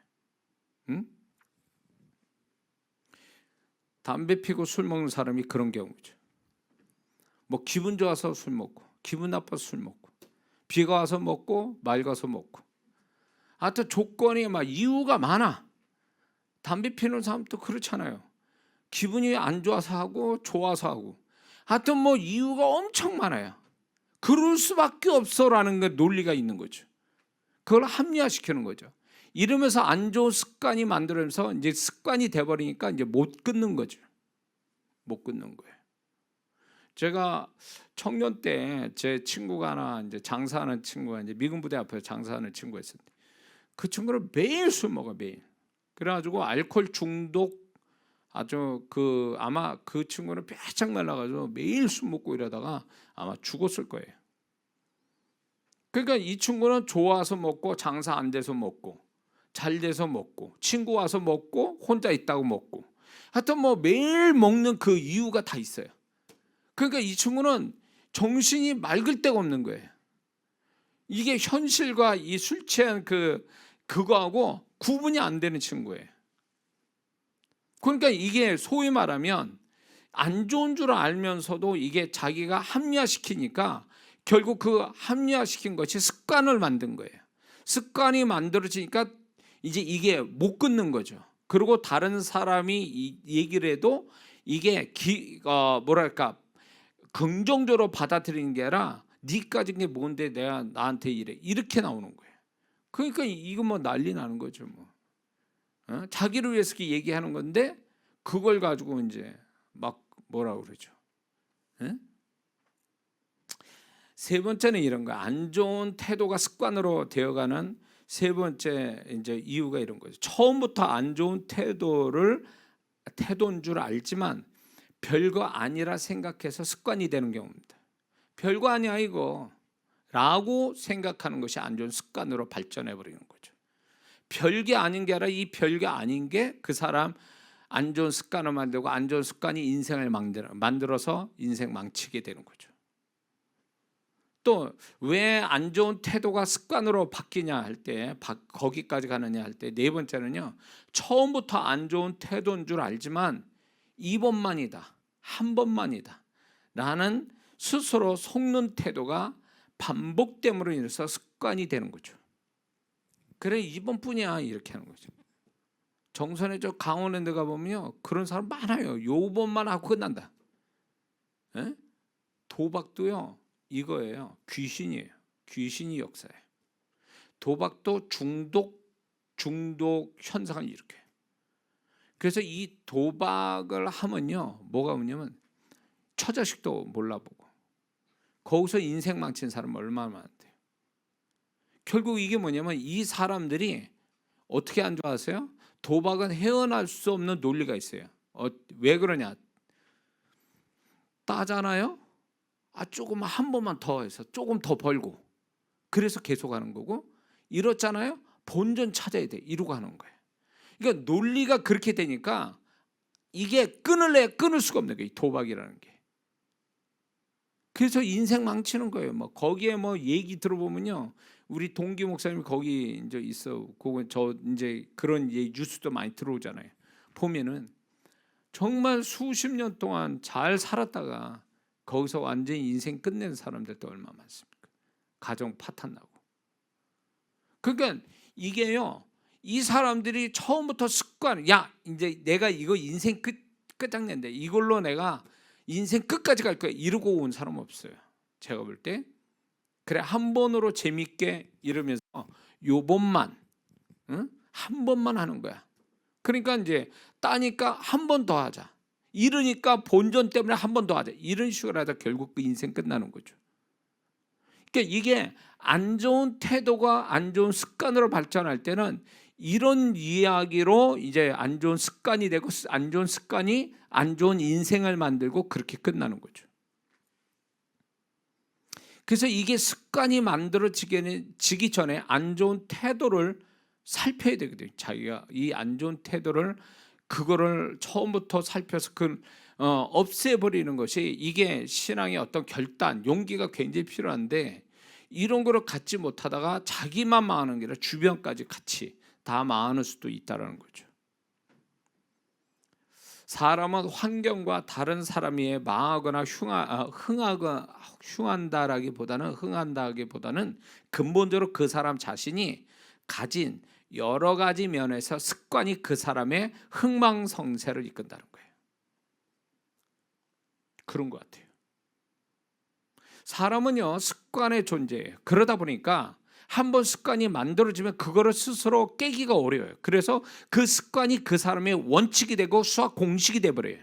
응? 담배 피고 술 먹는 사람이 그런 경우죠. 뭐 기분 좋아서 술 먹고 기분 나빠서 술 먹고 비가 와서 먹고 맑아서 먹고 하여튼 조건이 막 이유가 많아. 담배 피는 사람도 그렇잖아요. 기분이 안 좋아서 하고 좋아서 하고 하여튼 뭐 이유가 엄청 많아요. 그럴 수밖에 없어라는 게 논리가 있는 거죠. 그걸 합리화시키는 거죠. 이러면서 안 좋은 습관이 만들면서 이제 습관이 돼버리니까 이제 못 끊는 거죠. 못 끊는 거예요. 제가 청년 때 제 친구가 하나 이제 장사하는 친구가 이제 미군 부대 앞에서 장사하는 친구가 있었는데 그 친구는 매일 술 먹어 매일. 그래가지고 알코올 중독 아주 아마 그 친구는 빼짝 말라가지고 매일 술 먹고 이러다가 아마 죽었을 거예요. 그러니까 이 친구는 좋아서 먹고 장사 안 돼서 먹고 잘 돼서 먹고 친구 와서 먹고 혼자 있다고 먹고 하여튼 뭐 매일 먹는 그 이유가 다 있어요. 그러니까 이 친구는 정신이 맑을 데가 없는 거예요. 이게 현실과 이 술 취한 그거하고 구분이 안 되는 친구예요. 그러니까 이게 소위 말하면 안 좋은 줄 알면서도 이게 자기가 합리화시키니까 결국 그 합리화시킨 것이 습관을 만든 거예요. 습관이 만들어지니까 이제 이게 못 끊는 거죠. 그리고 다른 사람이 얘기를 해도 이게 뭐랄까 긍정적으로 받아들이는 게 아니라 네가 가진 게 뭔데 내가 나한테 이래 이렇게 나오는 거예요. 그러니까 이거 뭐 난리 나는 거죠. 뭐 자기를 위해서 이렇게 얘기하는 건데 그걸 가지고 이제 막 뭐라 그러죠. 세 번째는 이런 거예요. 안 좋은 태도가 습관으로 되어가는 세 번째 이제 이유가 이런 거죠. 처음부터 안 좋은 태도인 줄 알지만 별거 아니라 생각해서 습관이 되는 경우입니다. 별거 아니야 이거 라고 생각하는 것이 안 좋은 습관으로 발전해 버리는 거죠. 별게 아닌 게 아니라 이 별게 아닌 게 그 사람 안 좋은 습관을 만들고 안 좋은 습관이 인생을 만들어서 인생 망치게 되는 거죠. 또 왜 안 좋은 태도가 습관으로 바뀌냐 할 때 거기까지 가느냐 할 때 네 번째는요. 처음부터 안 좋은 태도인 줄 알지만 이번만이다. 한 번만이다. 라는 스스로 속는 태도가 반복됨으로 인해서 습관이 되는 거죠. 그래 이번뿐이야 이렇게 하는 거죠. 정선에 저 강원에 내가 보면요. 그런 사람 많아요. 요번만 하고 끝난다. 예? 도박도요 이거예요. 귀신이에요. 귀신이 역사예요. 도박도 중독 현상을 일으켜요. 그래서 이 도박을 하면요 뭐가 오냐면 처자식도 몰라보고 거기서 인생 망친 사람 얼마나 많대요. 결국 이게 뭐냐면 이 사람들이 어떻게 안 좋아하세요? 도박은 헤어날 수 없는 논리가 있어요. 왜 그러냐? 따잖아요. 조금 한 번만 더 해서 조금 더 벌고 그래서 계속하는 거고 이렇잖아요. 본전 찾아야 돼. 이러고 하는 거예요. 그러니까 논리가 그렇게 되니까 이게 끊을 수가 없는 거예요. 이 도박이라는 게. 그래서 인생 망치는 거예요. 뭐 거기에 뭐 얘기 들어보면요. 우리 동기 목사님이 거기 이제 있어. 그거 저 이제 그런 뉴스도 많이 들어오잖아요. 보면은 정말 수십 년 동안 잘 살았다가 거기서 완전히 인생 끝낸 사람들도 얼마 많습니까? 가정 파탄 나고. 그러니까 이게요. 이 사람들이 처음부터 습관, 이제 내가 이거 인생 끝장낸다. 이걸로 내가 인생 끝까지 갈 거야. 이러고 온 사람 없어요. 제가 볼 때. 그래 한 번으로 재밌게 이러면서 요번만 한 번만 하는 거야. 그러니까 이제 따니까 한 번 더 하자. 이러니까 본전 때문에 한 번 더 하자. 이런 식으로 하다 결국 그 인생 끝나는 거죠. 그러니까 이게 안 좋은 태도가 안 좋은 습관으로 발전할 때는 이런 이야기로 이제 안 좋은 습관이 되고 안 좋은 습관이 안 좋은 인생을 만들고 그렇게 끝나는 거죠. 그래서 이게 습관이 만들어지기 전에 안 좋은 태도를 살펴야 되거든요. 자기가 이 안 좋은 태도를 그거를 처음부터 살펴서 없애버리는 것이 이게 신앙의 어떤 결단, 용기가 굉장히 필요한데 이런 거를 갖지 못하다가 자기만 망하는 게 아니라 주변까지 같이 다 망하는 수도 있다는 거죠. 사람은 환경과 다른 사람이 망하거나 흥한다라기보다는 근본적으로 그 사람 자신이 가진 여러 가지 면에서 습관이 그 사람의 흥망성쇠를 이끈다는 거예요. 그런 것 같아요. 사람은요 습관의 존재예요. 그러다 보니까 한번 습관이 만들어지면 그거를 스스로 깨기가 어려워요. 그래서 그 습관이 그 사람의 원칙이 되고 수학 공식이 돼버려요.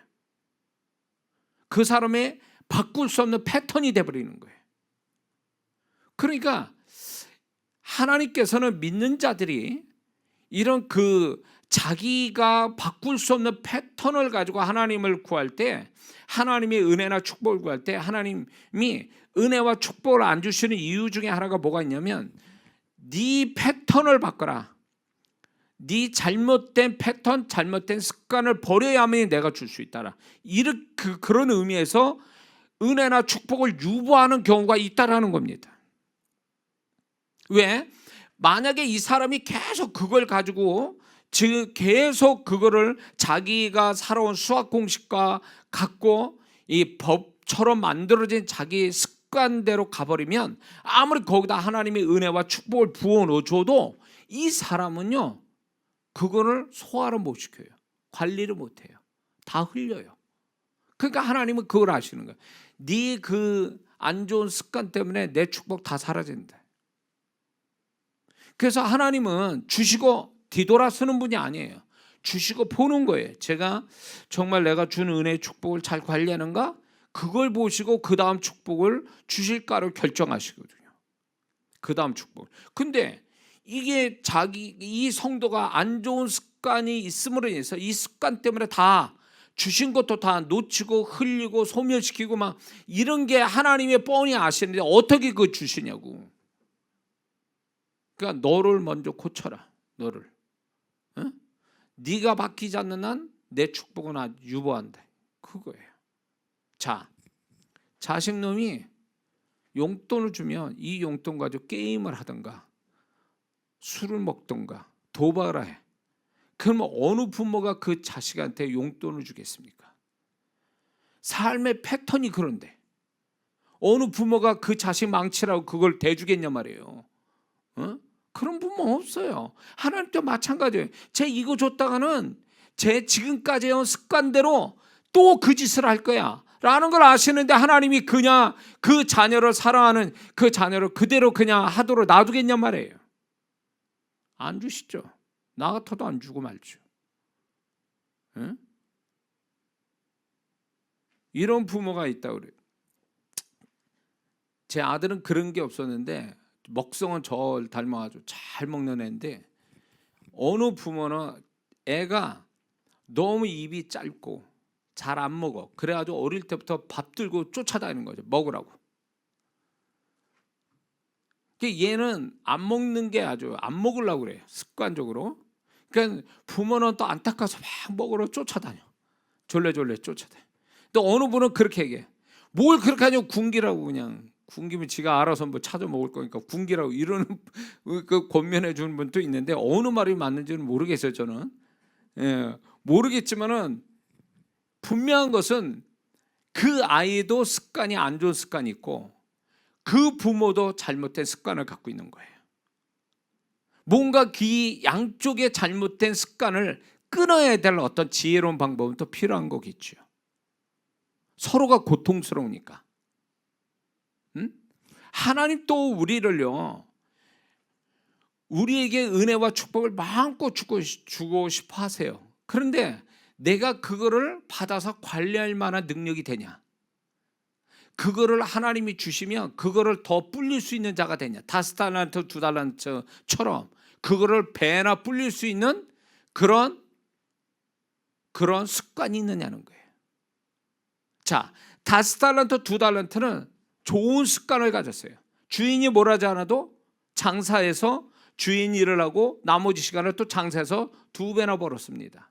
그 사람의 바꿀 수 없는 패턴이 돼버리는 거예요. 그러니까 하나님께서는 믿는 자들이 이런 자기가 바꿀 수 없는 패턴을 가지고 하나님을 구할 때, 하나님의 은혜나 축복을 구할 때 하나님이 은혜와 축복을 안 주시는 이유 중에 하나가 뭐가 있냐면 네 패턴을 바꿔라. 네 잘못된 패턴, 잘못된 습관을 버려야만 내가 줄 수 있다라. 그런 의미에서 은혜나 축복을 유보하는 경우가 있다라는 겁니다. 왜? 만약에 이 사람이 계속 그걸 가지고 계속 그거를 자기가 살아온 수학 공식과 갖고 이 법처럼 만들어진 자기 습관대로 가버리면 아무리 거기다 하나님의 은혜와 축복을 부어 넣어줘도 이 사람은요 그거를 소화를 못 시켜요. 관리를 못 해요. 다 흘려요. 그러니까 하나님은 그걸 아시는 거예요. 네 안 좋은 습관 때문에 내 축복 다 사라진다. 그래서 하나님은 주시고 뒤돌아서는 분이 아니에요. 주시고 보는 거예요. 제가 정말 내가 준 은혜의 축복을 잘 관리하는가? 그걸 보시고 그 다음 축복을 주실까를 결정하시거든요. 그 다음 축복. 근데 이게 이 성도가 안 좋은 습관이 있음으로 인해서 이 습관 때문에 다 주신 것도 다 놓치고 흘리고 소멸시키고 막 이런 게 하나님의 뻔히 아시는데 어떻게 그거 주시냐고. 그러니까 너를 먼저 고쳐라. 너를. 응? 네가 바뀌지 않는 한 내 축복은 유보한다. 그거예요. 자, 자식놈이 용돈을 주면 이 용돈 가지고 게임을 하든가 술을 먹든가 도박을 해. 그러면 어느 부모가 그 자식한테 용돈을 주겠습니까? 삶의 패턴이 그런데 어느 부모가 그 자식 망치라고 그걸 대주겠냐 말이에요. 어? 그런 부모 없어요. 하나님도 마찬가지예요. 제 이거 줬다가는 제 지금까지 해온 습관대로 또 그 짓을 할 거야. 라는 걸 아시는데 하나님이 그냥 그 자녀를 사랑하는 그 자녀를 그대로 그냥 하도록 놔두겠냔 말이에요. 안 주시죠. 나 같아도 안 주고 말죠. 응? 이런 부모가 있다고 그래요. 제 아들은 그런 게 없었는데 먹성은 저 닮아가지고 잘 먹는 애인데, 어느 부모는 애가 너무 입이 짧고 잘 안 먹어. 그래가지고 어릴 때부터 밥 들고 쫓아다니는 거죠. 먹으라고. 얘는 안 먹는 게 아주 안 먹으려고 그래요. 습관적으로. 그러니까 부모는 또 안타까워서 막 먹으러 쫓아다녀. 졸래졸래 쫓아다녀. 또 어느 분은 그렇게 얘기해. 뭘 그렇게 하냐고, 굶기라고. 그냥 굶기면 지가 알아서 뭐 찾아 먹을 거니까 굶기라고 이러는 그 권면해 주는 분도 있는데, 어느 말이 맞는지는 모르겠어요. 저는 모르겠지만은 분명한 것은 그 아이도 습관이 안 좋은 습관이 있고 그 부모도 잘못된 습관을 갖고 있는 거예요. 뭔가 그 양쪽의 잘못된 습관을 끊어야 될 어떤 지혜로운 방법은 또 필요한 거겠죠. 서로가 고통스러우니까. 하나님 또 우리를요, 우리에게 은혜와 축복을 마음껏 주고 싶어 하세요. 그런데 내가 그거를 받아서 관리할 만한 능력이 되냐? 그거를 하나님이 주시면 그거를 더 불릴 수 있는 자가 되냐? 5달란트 2달란트처럼 그거를 배나 불릴 수 있는 그런 습관이 있느냐는 거예요. 자, 5달란트 2달란트는 좋은 습관을 가졌어요. 주인이 뭘 하지 않아도 장사해서 주인 일을 하고 나머지 시간을 또 장사해서 2배나 벌었습니다.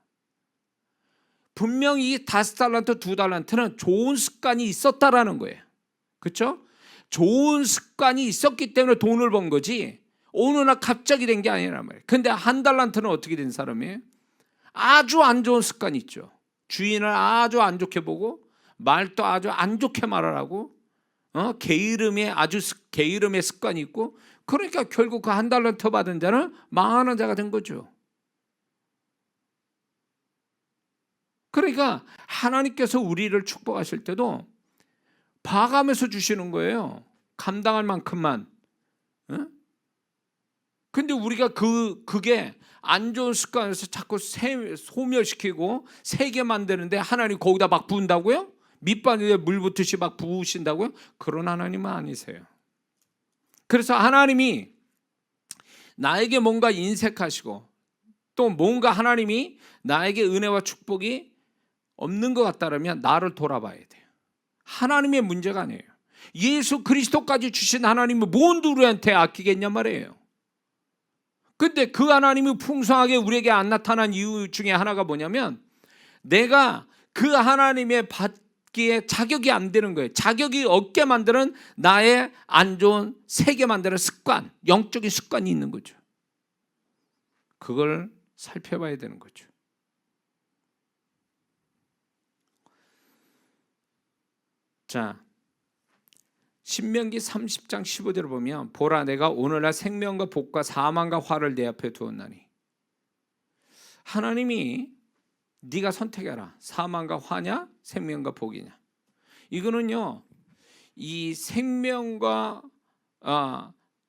분명히 이 5달란트 2달란트는 좋은 습관이 있었다라는 거예요. 그렇죠? 좋은 습관이 있었기 때문에 돈을 번 거지 어느 날 갑자기 된 게 아니란 말이에요. 근데 1달란트는 어떻게 된 사람이에요? 아주 안 좋은 습관이 있죠. 주인을 아주 안 좋게 보고 말도 아주 안 좋게 말을 하고 게으름의 습관이 있고, 그러니까 결국 그 1달란트 받은 자는 망하는 자가 된 거죠. 그러니까 하나님께서 우리를 축복하실 때도 봐가면서 주시는 거예요. 감당할 만큼만. 근데 우리가 그게 안 좋은 습관에서 자꾸 소멸시키고 세게 만드는데 하나님 거기다 막 부은다고요? 밑바닥에 물 붓듯이 막 부으신다고요? 그런 하나님은 아니세요. 그래서 하나님이 나에게 뭔가 인색하시고 또 뭔가 하나님이 나에게 은혜와 축복이 없는 것 같다면 나를 돌아봐야 돼요. 하나님의 문제가 아니에요. 예수 그리스도까지 주신 하나님은 뭔 우리한테 아끼겠냐 말이에요. 근데 그 하나님이 풍성하게 우리에게 안 나타난 이유 중에 하나가 뭐냐면 내가 그 하나님의 받기에 자격이 안 되는 거예요. 자격이 없게 만드는 나의 안 좋은 세게 만드는 습관, 영적인 습관이 있는 거죠. 그걸 살펴봐야 되는 거죠. 자, 신명기 30장 15절을 보면 보라 내가 오늘날 생명과 복과 사망과 화를 내 앞에 두었나니, 하나님이 네가 선택해라. 사망과 화냐 생명과 복이냐. 이거는요, 이 생명과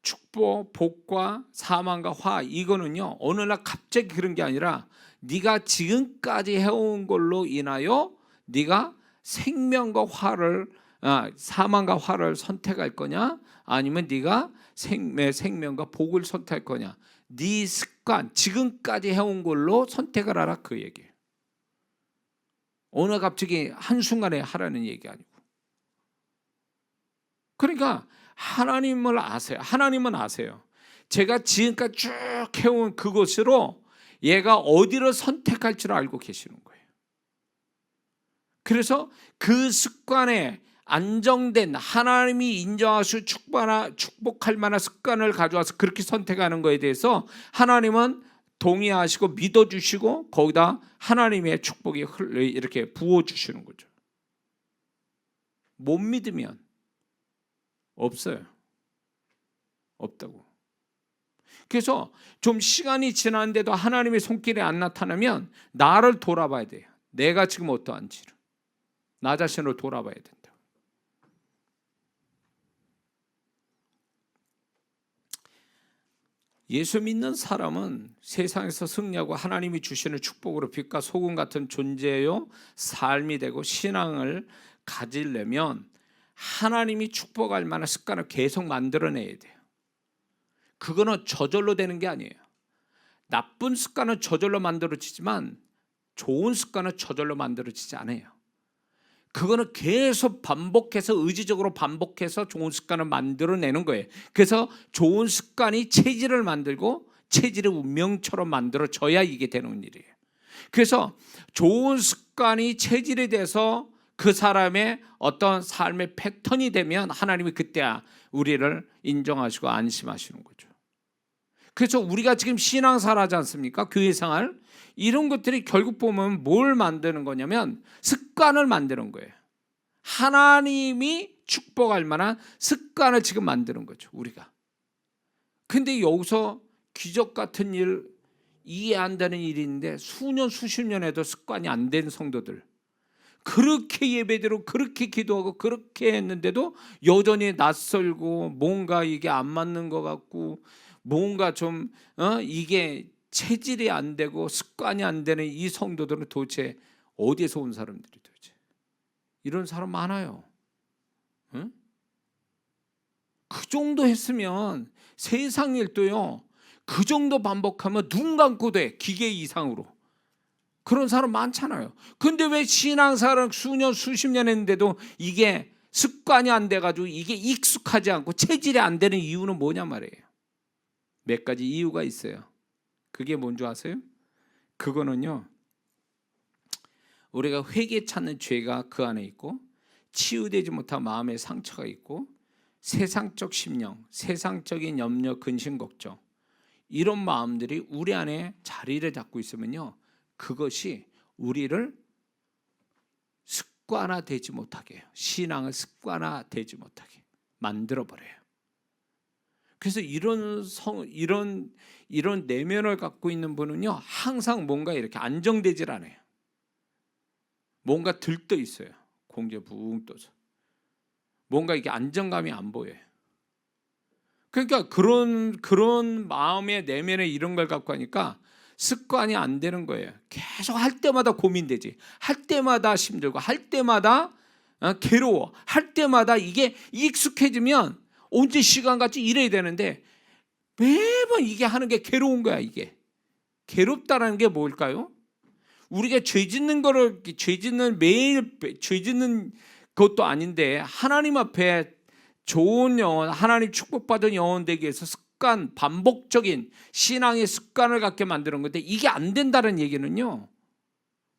축복, 복과 사망과 화, 이거는요 어느 날 갑자기 그런 게 아니라 네가 지금까지 해온 걸로 인하여 네가 생명과 화를 사망과 화를 선택할 거냐, 아니면 네가 생명과 복을 선택할 거냐. 네 습관, 지금까지 해온 걸로 선택을 하라, 그 얘기예요. 어느 갑자기 한순간에 하라는 얘기 아니고. 그러니까 하나님을 아세요. 하나님은 아세요. 제가 지금까지 쭉 해온 그것으로 얘가 어디를 선택할 줄 알고 계시는 거예요. 그래서 그 습관에 안정된 하나님이 인정하시고 축복할 만한 습관을 가져와서 그렇게 선택하는 것에 대해서 하나님은 동의하시고 믿어주시고 거기다 하나님의 축복이 이렇게 부어주시는 거죠. 못 믿으면 없어요. 없다고. 그래서 좀 시간이 지났는데도 하나님의 손길이 안 나타나면 나를 돌아봐야 돼요. 내가 지금 어떠한지를. 나 자신으로 돌아봐야 된다. 예수 믿는 사람은 세상에서 승리하고 하나님이 주시는 축복으로 빛과 소금 같은 존재요 삶이 되고 신앙을 가지려면 하나님이 축복할 만한 습관을 계속 만들어내야 돼요. 그거는 저절로 되는 게 아니에요. 나쁜 습관은 저절로 만들어지지만 좋은 습관은 저절로 만들어지지 않아요. 그거는 계속 반복해서 의지적으로 반복해서 좋은 습관을 만들어내는 거예요. 그래서 좋은 습관이 체질을 만들고 체질의 운명처럼 만들어져야 이게 되는 일이에요. 그래서 좋은 습관이 체질이 돼서 그 사람의 어떤 삶의 패턴이 되면 하나님이 그때야 우리를 인정하시고 안심하시는 거죠. 그래서 우리가 지금 신앙생활 하지 않습니까? 교회생활 이런 것들이 결국 보면 뭘 만드는 거냐면 습관을 만드는 거예요. 하나님이 축복할 만한 습관을 지금 만드는 거죠, 우리가. 근데 여기서 기적 같은 일, 이해 안 되는 일이 있는데 수년 수십 년 해도 습관이 안 된 성도들, 그렇게 예배대로 그렇게 기도하고 그렇게 했는데도 여전히 낯설고 뭔가 이게 안 맞는 것 같고 뭔가 좀 이게 체질이 안 되고 습관이 안 되는 이 성도들은 도대체 어디에서 온 사람들이 도대체? 이런 사람 많아요. 응? 그 정도 했으면 세상 일도요, 그 정도 반복하면 눈 감고 돼, 기계 이상으로. 그런 사람 많잖아요. 근데 왜 신앙생활을 수년 수십 년 했는데도 이게 습관이 안 돼가지고 이게 익숙하지 않고 체질이 안 되는 이유는 뭐냐 말이에요. 몇 가지 이유가 있어요. 그게 뭔지 아세요? 그거는요, 우리가 회개 찾는 죄가 그 안에 있고 치유되지 못한 마음의 상처가 있고 세상적 심령, 세상적인 염려, 근심, 걱정, 이런 마음들이 우리 안에 자리를 잡고 있으면요, 그것이 우리를 습관화되지 못하게 해요. 신앙을 습관화되지 못하게 만들어버려요. 그래서 이런 내면을 갖고 있는 분은요, 항상 뭔가 이렇게 안정되질 않아요. 뭔가 들떠 있어요. 공기가 붕 떠서 뭔가 이게 안정감이 안 보여요. 그러니까 그런 마음의 내면에 이런 걸 갖고 하니까 습관이 안 되는 거예요. 계속 할 때마다 고민되지, 할 때마다 힘들고, 할 때마다 괴로워, 할 때마다 이게 익숙해지면 언제 시간 같이 일해야 되는데 매번 이게 하는 게 괴로운 거야. 이게 괴롭다라는 게 뭘까요? 우리가 죄 짓는 매일 죄 짓는 것도 아닌데 하나님 앞에 좋은 영혼, 하나님 축복받은 영혼 되기 위해서 습관, 반복적인 신앙의 습관을 갖게 만드는 건데 이게 안 된다는 얘기는요,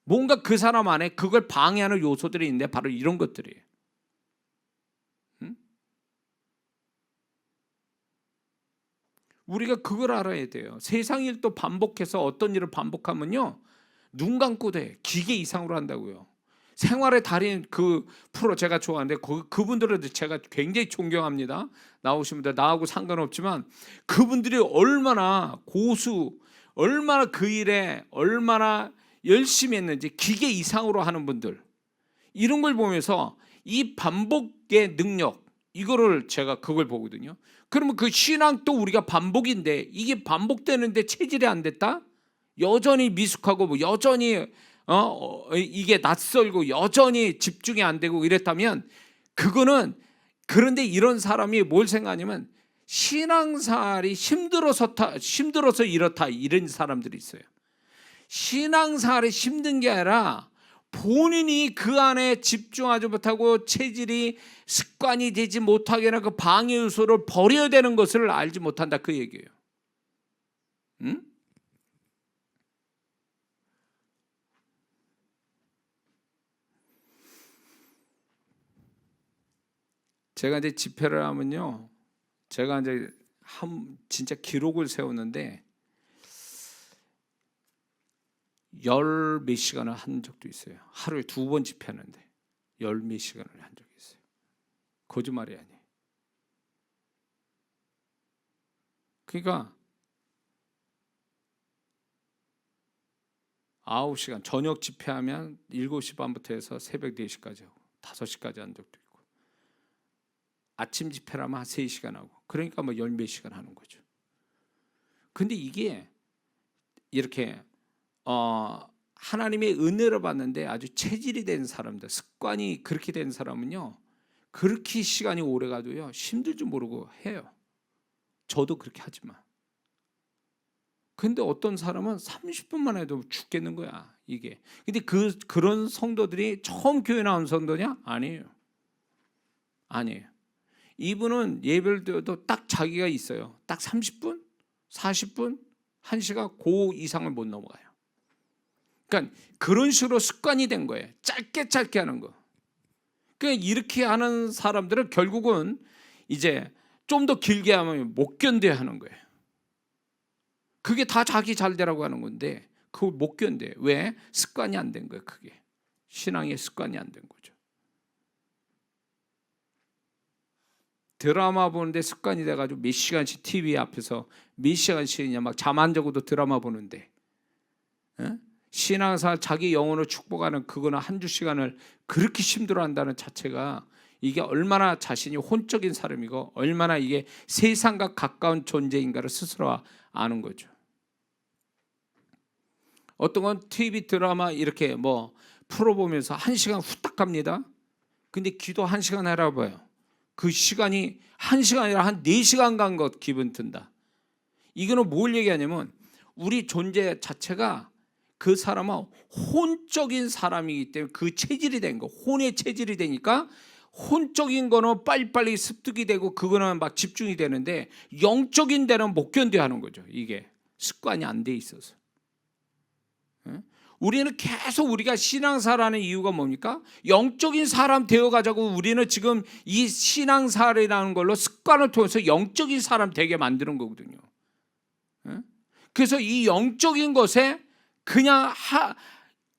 뭔가 그 사람 안에 그걸 방해하는 요소들이 있는데 바로 이런 것들이에요. 우리가 그걸 알아야 돼요. 세상 일도 반복해서 어떤 일을 반복하면요, 눈 감고 돼. 기계 이상으로 한다고요. 생활의 달인 그 프로 제가 좋아하는데 그분들은 제가 굉장히 존경합니다. 나오신 분들 나하고 상관없지만 그분들이 얼마나 고수, 얼마나 그 일에 얼마나 열심히 했는지, 기계 이상으로 하는 분들, 이런 걸 보면서 이 반복의 능력, 이거를 제가 그걸 보거든요. 그러면 그 신앙도 우리가 반복인데 이게 반복되는데 체질이 안 됐다? 여전히 미숙하고 뭐 여전히 이게 낯설고 여전히 집중이 안 되고 이랬다면 그거는, 그런데 이런 사람이 뭘 생각하냐면 신앙생활이 힘들어서 이렇다, 이런 사람들이 있어요. 신앙생활이 힘든 게 아니라 본인이 그 안에 집중하지 못하고 체질이 습관이 되지 못하게 하는 그 방해 요소를 버려야 되는 것을 알지 못한다, 그 얘기예요. 응? 제가 이제 집회를 하면요, 제가 이제 진짜 기록을 세웠는데 열 몇 시간을 한 적도 있어요. 하루에 2번 집회하는데 열 몇 시간을 한 적이 있어요. 거짓말이 아니에요. 그러니까 9시간 저녁 집회하면 7시 반부터 해서 새벽 4시까지 하고 5시까지 한 적도 있고, 아침 집회라면 한 3시간 하고, 그러니까 뭐 열 몇 시간 하는 거죠. 근데 이게 이렇게 하나님의 은혜를 받는데 아주 체질이 된 사람들, 습관이 그렇게 된 사람은요, 그렇게 시간이 오래 가도요 힘들 줄 모르고 해요. 저도 그렇게 하지만. 근데 어떤 사람은 30분만 해도 죽겠는 거야 이게. 근데 그런 성도들이 처음 교회 나온 성도냐? 아니에요. 이분은 예배를 드려도 딱 자기가 있어요. 딱 30분, 40분, 1시간 그 이상을 못 넘어가요. 그러니까 그런 식으로 습관이 된 거예요. 짧게 하는 거. 그러니까 이렇게 하는 사람들은 결국은 이제 좀 더 길게 하면 못 견뎌 하는 거예요. 그게 다 자기 잘 되라고 하는 건데 그걸 못 견뎌. 왜? 습관이 안 된 거예요. 그게 신앙의 습관이 안 된 거죠. 드라마 보는데 습관이 돼가지고 몇 시간씩 TV 앞에서 몇 시간씩이냐 막 잠 안 자고도 드라마 보는데, 신앙생활 자기 영혼을 축복하는 그거는 한두 시간을 그렇게 힘들어한다는 자체가 이게 얼마나 자신이 혼적인 사람이고 얼마나 이게 세상과 가까운 존재인가를 스스로 아는 거죠. 어떤 건 TV 드라마 이렇게 뭐 프로 보면서 1시간 후딱 갑니다. 근데 기도 1시간 하라 봐요. 그 시간이 1시간이 아니라 한 4시간 간 것 기분 든다. 이거는 뭘 얘기하냐면 우리 존재 자체가 그 사람은 혼적인 사람이기 때문에 그 체질이 된 거, 혼의 체질이 되니까 혼적인 거는 빨리빨리 습득이 되고 그거는 막 집중이 되는데 영적인 데는 못 견뎌 하는 거죠. 이게 습관이 안 돼 있어서. 우리는 계속 우리가 신앙사라는 이유가 뭡니까? 영적인 사람 되어가자고 우리는 지금 이 신앙사라는 걸로 습관을 통해서 영적인 사람 되게 만드는 거거든요. 그래서 이 영적인 것에 그냥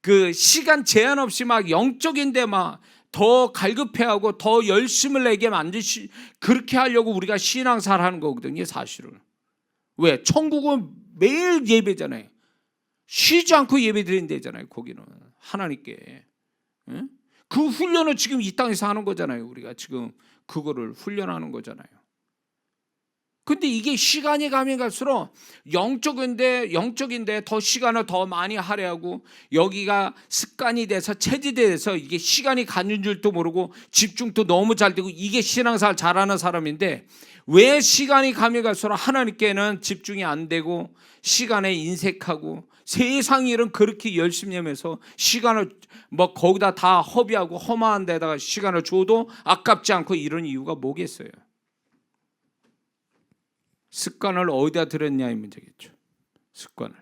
그 시간 제한 없이 막 영적인 데 막 더 갈급해하고 더 열심을 내게 만드시 그렇게 하려고 우리가 신앙사를 하는 거거든요. 사실은. 왜? 천국은 매일 예배잖아요. 쉬지 않고 예배드린다잖아요. 거기는 하나님께. 그 훈련을 지금 이 땅에서 하는 거잖아요. 우리가 지금 그거를 훈련하는 거잖아요. 근데 이게 시간이 가면 갈수록 영적인데 더 시간을 더 많이 할애하고 여기가 습관이 돼서 체질돼서 이게 시간이 가는 줄도 모르고 집중도 너무 잘 되고 이게 신앙생활 잘하는 사람인데 왜 시간이 가면 갈수록 하나님께는 집중이 안 되고 시간에 인색하고 세상 일은 그렇게 열심히 하면서 시간을 뭐 거기다 다 허비하고 험한 데다가 시간을 줘도 아깝지 않고 이런 이유가 뭐겠어요? 습관을 어디다 들였냐의 문제겠죠. 습관을.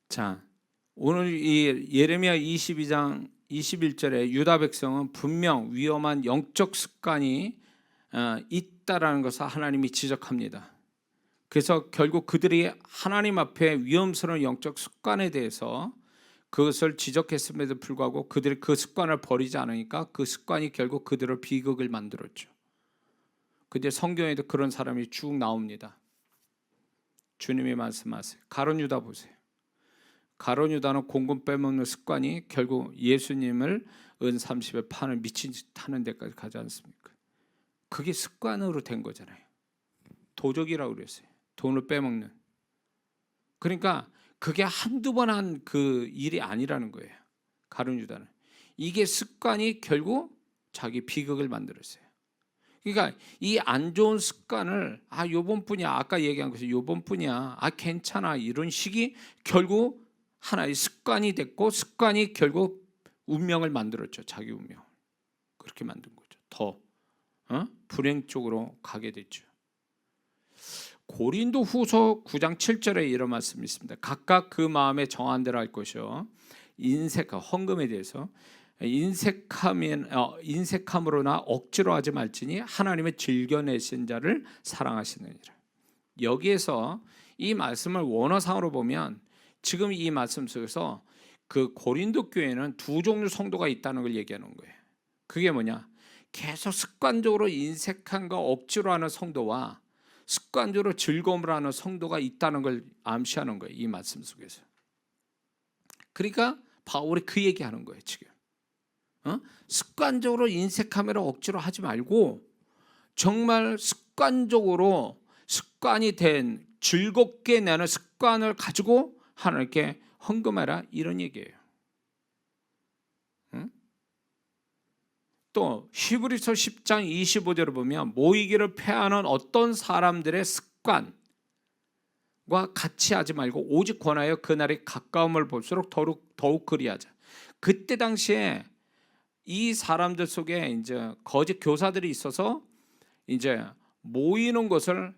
자, 오늘 이 예레미야 22장 21절에 유다 백성은 분명 위험한 영적 습관이 있다라는 것을 하나님이 지적합니다. 그래서 결국 그들이 하나님 앞에 위험스러운 영적 습관에 대해서 그것을 지적했음에도 불구하고 그들이 그 습관을 버리지 않으니까 그 습관이 결국 그들을 비극을 만들었죠. 근데 성경에도 그런 사람이 쭉 나옵니다. 주님이 말씀하세요. 가룟 유다 보세요. 가룟 유다는 공금 빼먹는 습관이 결국 예수님을 은 30에 파는 미친 짓 하는 데까지 가지 않습니까? 그게 습관으로 된 거잖아요. 도적이라고 그랬어요. 돈을 빼먹는. 그러니까 그게 한두 번 한 그 일이 아니라는 거예요. 가룟 유다는. 이게 습관이 결국 자기 비극을 만들었어요. 그러니까 이 안 좋은 습관을 요번뿐이야. 아까 얘기한 것이 요번뿐이야. 괜찮아. 이런 식이 결국 하나의 습관이 됐고 습관이 결국 운명을 만들었죠. 자기 운명. 그렇게 만든 거죠. 더 불행 쪽으로 가게 됐죠. 고린도 후서 9장 7절에 이런 말씀이 있습니다. 각각 그 마음에 정한 대로 할 것이요. 헌금에 대해서 인색함으로나 억지로 하지 말지니 하나님의 즐겨내신 자를 사랑하시느니라. 여기에서 이 말씀을 원어상으로 보면 지금 이 말씀 속에서 그 고린도 교회는 두 종류 성도가 있다는 걸 얘기하는 거예요. 그게 뭐냐? 계속 습관적으로 인색함과 억지로 하는 성도와 습관적으로 즐거움을 하는 성도가 있다는 걸 암시하는 거예요, 이 말씀 속에서. 그러니까 바울이 그 얘기하는 거예요 지금. 습관적으로 인색함을 억지로 하지 말고 정말 습관적으로 습관이 된 즐겁게 내는 습관을 가지고 하나님께 헌금해라, 이런 얘기예요. 또 히브리서 10장 25절을 보면 모이기를 패하는 어떤 사람들의 습관과 같이 하지 말고 오직 권하여 그날의 가까움을 볼수록 더욱 그리하자. 그때 당시에 이 사람들 속에 이제 거짓 교사들이 있어서 이제 모이는 것을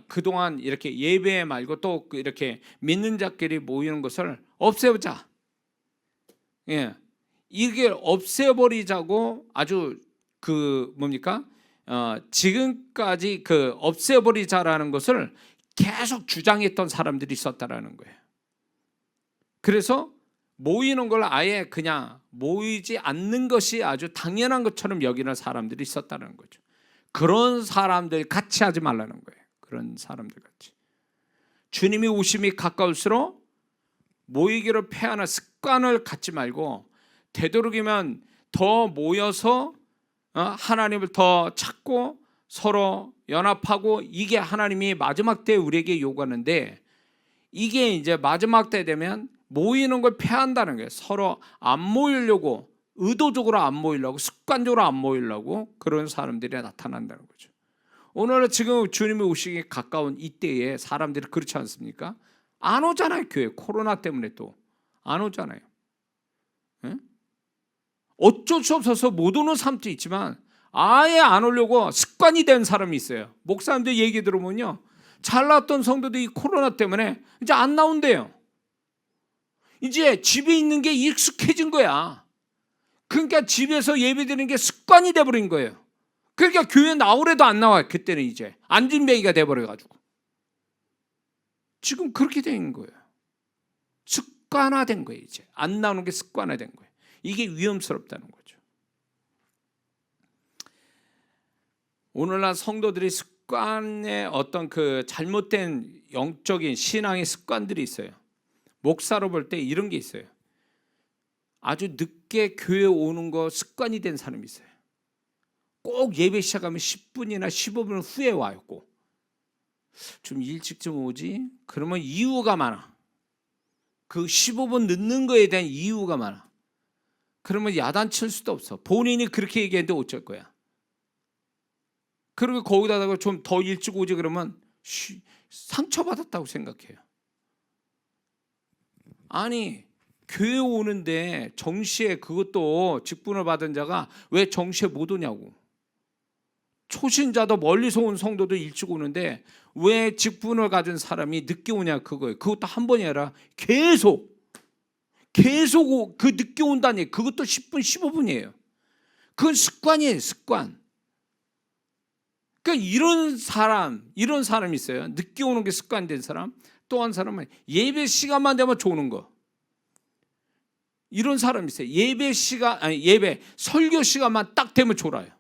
그동안 이렇게 예배 말고 또 이렇게 믿는 자끼리 모이는 것을 없애보자. 예. 이게 없애버리자고 아주 지금까지 없애버리자라는 것을 계속 주장했던 사람들이 있었다라는 거예요. 그래서 모이는 걸 아예 그냥 모이지 않는 것이 아주 당연한 것처럼 여기는 사람들이 있었다는 거죠. 그런 사람들 같이 하지 말라는 거예요. 그런 사람들 같이. 주님이 오심이 가까울수록 모이기를 패하는 습관을 갖지 말고 되도록이면 더 모여서 하나님을 더 찾고 서로 연합하고, 이게 하나님이 마지막 때 우리에게 요구하는데, 이게 이제 마지막 때 되면 모이는 걸 패한다는 거예요. 서로 안 모이려고, 의도적으로 안 모이려고, 습관적으로 안 모이려고 그런 사람들이 나타난다는 거죠. 오늘은 지금 주님이 오시기 가까운 이때에 사람들이 그렇지 않습니까? 안 오잖아요. 교회 코로나 때문에 또 안 오잖아요. 네? 어쩔 수 없어서 못 오는 사람도 있지만 아예 안 오려고 습관이 된 사람이 있어요. 목사님들 얘기 들어보면요, 잘 나왔던 성도들이 코로나 때문에 이제 안 나온대요. 이제 집에 있는 게 익숙해진 거야. 그러니까 집에서 예배드리는 게 습관이 돼버린 거예요. 그러니까 교회 나오래도 안 나와요. 그때는 이제 안진뱅이가 돼버려가지고 지금 그렇게 된 거예요. 습관화된 거예요. 이제 안 나오는 게 습관화된 거예요. 이게 위험스럽다는 거죠. 오늘날 성도들이 습관의 어떤 잘못된 영적인 신앙의 습관들이 있어요. 목사로 볼 때 이런 게 있어요. 아주 늦게 교회 오는 거 습관이 된 사람이 있어요. 꼭 예배 시작하면 10분이나 15분 후에 와요. 꼭. 좀 일찍 좀 오지? 그러면 이유가 많아. 그 15분 늦는 거에 대한 이유가 많아. 그러면 야단칠 수도 없어. 본인이 그렇게 얘기했는데 어쩔 거야. 그리고 거기다가 좀 더 일찍 오지 그러면 상처받았다고 생각해요. 아니, 교회 오는데 정시에, 그것도 직분을 받은 자가 왜 정시에 못 오냐고. 초신자도 멀리서 온 성도도 일찍 오는데 왜 직분을 가진 사람이 늦게 오냐, 그거예요. 그것도 한 번이 아니라 계속 그 늦게 온다니. 그것도 10분 15분이에요 그건 습관이에요, 습관. 그러니까 이런 사람이 있어요. 늦게 오는 게 습관된 사람. 또 한 사람은 예배 시간만 되면 조는 거. 이런 사람이 있어요. 예배 설교 시간만 딱 되면 졸아요.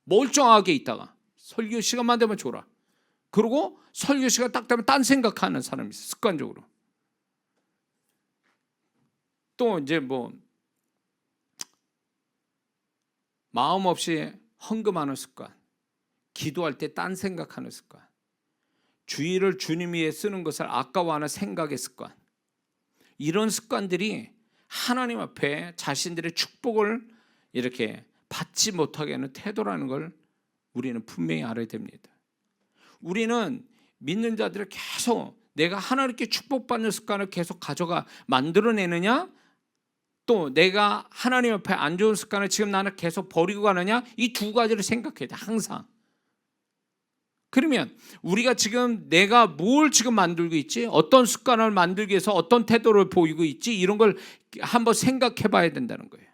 멀쩡하게 있다가 설교 시간만 되면 졸아. 그리고 설교 시간 딱 되면 딴 생각하는 사람이 있어요. 습관적으로. 또 이제 마음 없이 헌금하는 습관, 기도할 때 딴 생각하는 습관, 주의를 주님 위에 쓰는 것을 아까워하는 생각의 습관, 이런 습관들이 하나님 앞에 자신들의 축복을 이렇게 받지 못하게 하는 태도라는 걸 우리는 분명히 알아야 됩니다. 우리는 믿는 자들을 계속 내가 하나님께 축복받는 습관을 계속 만들어내느냐, 또 내가 하나님 앞에 안 좋은 습관을 지금 나는 계속 버리고 가느냐, 이 두 가지를 생각해야 돼, 항상. 그러면 우리가 지금 내가 뭘 지금 만들고 있지, 어떤 습관을 만들기 위해서 어떤 태도를 보이고 있지, 이런 걸 한번 생각해 봐야 된다는 거예요.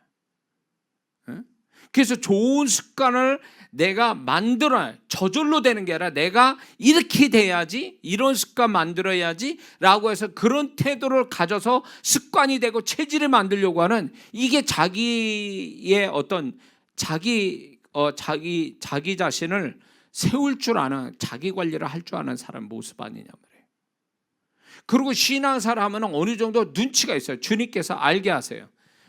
그래서 좋은 습관을 내가 저절로 되는 게 아니라 내가 이렇게 돼야지, 이런 습관 만들어야지 라고 해서 그런 태도를 가져서 습관이 되고 체질을 만들려고 하는, 이게 자기의 어떤 자기 자기 자신을 세울 줄 아는, 자기 관리를 할 줄 아는 사람 모습 아니냐 말이에요. 그리고 신앙생활 하면 어느 정도 눈치가 있어요. 주님께서 알게 하세요.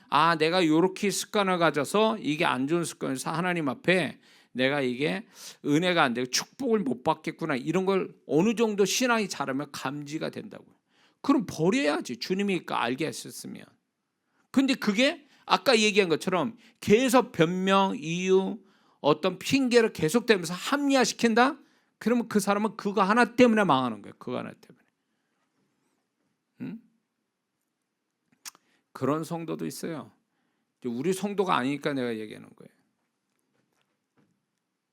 아, 내가 이렇게 습관을 가져서 이게 안 좋은 습관에서 하나님 앞에 내가 이게 은혜가 안 되고 축복을 못 받겠구나, 이런 걸 어느 정도 신앙이 자라면 감지가 된다고요. 그럼 버려야지, 주님이 알게 했었으면. 근데 그게 아까 얘기한 것처럼 계속 변명, 이유, 어떤 핑계를 계속되면서 합리화시킨다? 그러면 그 사람은 그거 하나 때문에 망하는 거예요. 그거 하나 때문에. 그런 성도도 있어요. 우리 성도가 아니니까 내가 얘기하는 거예요.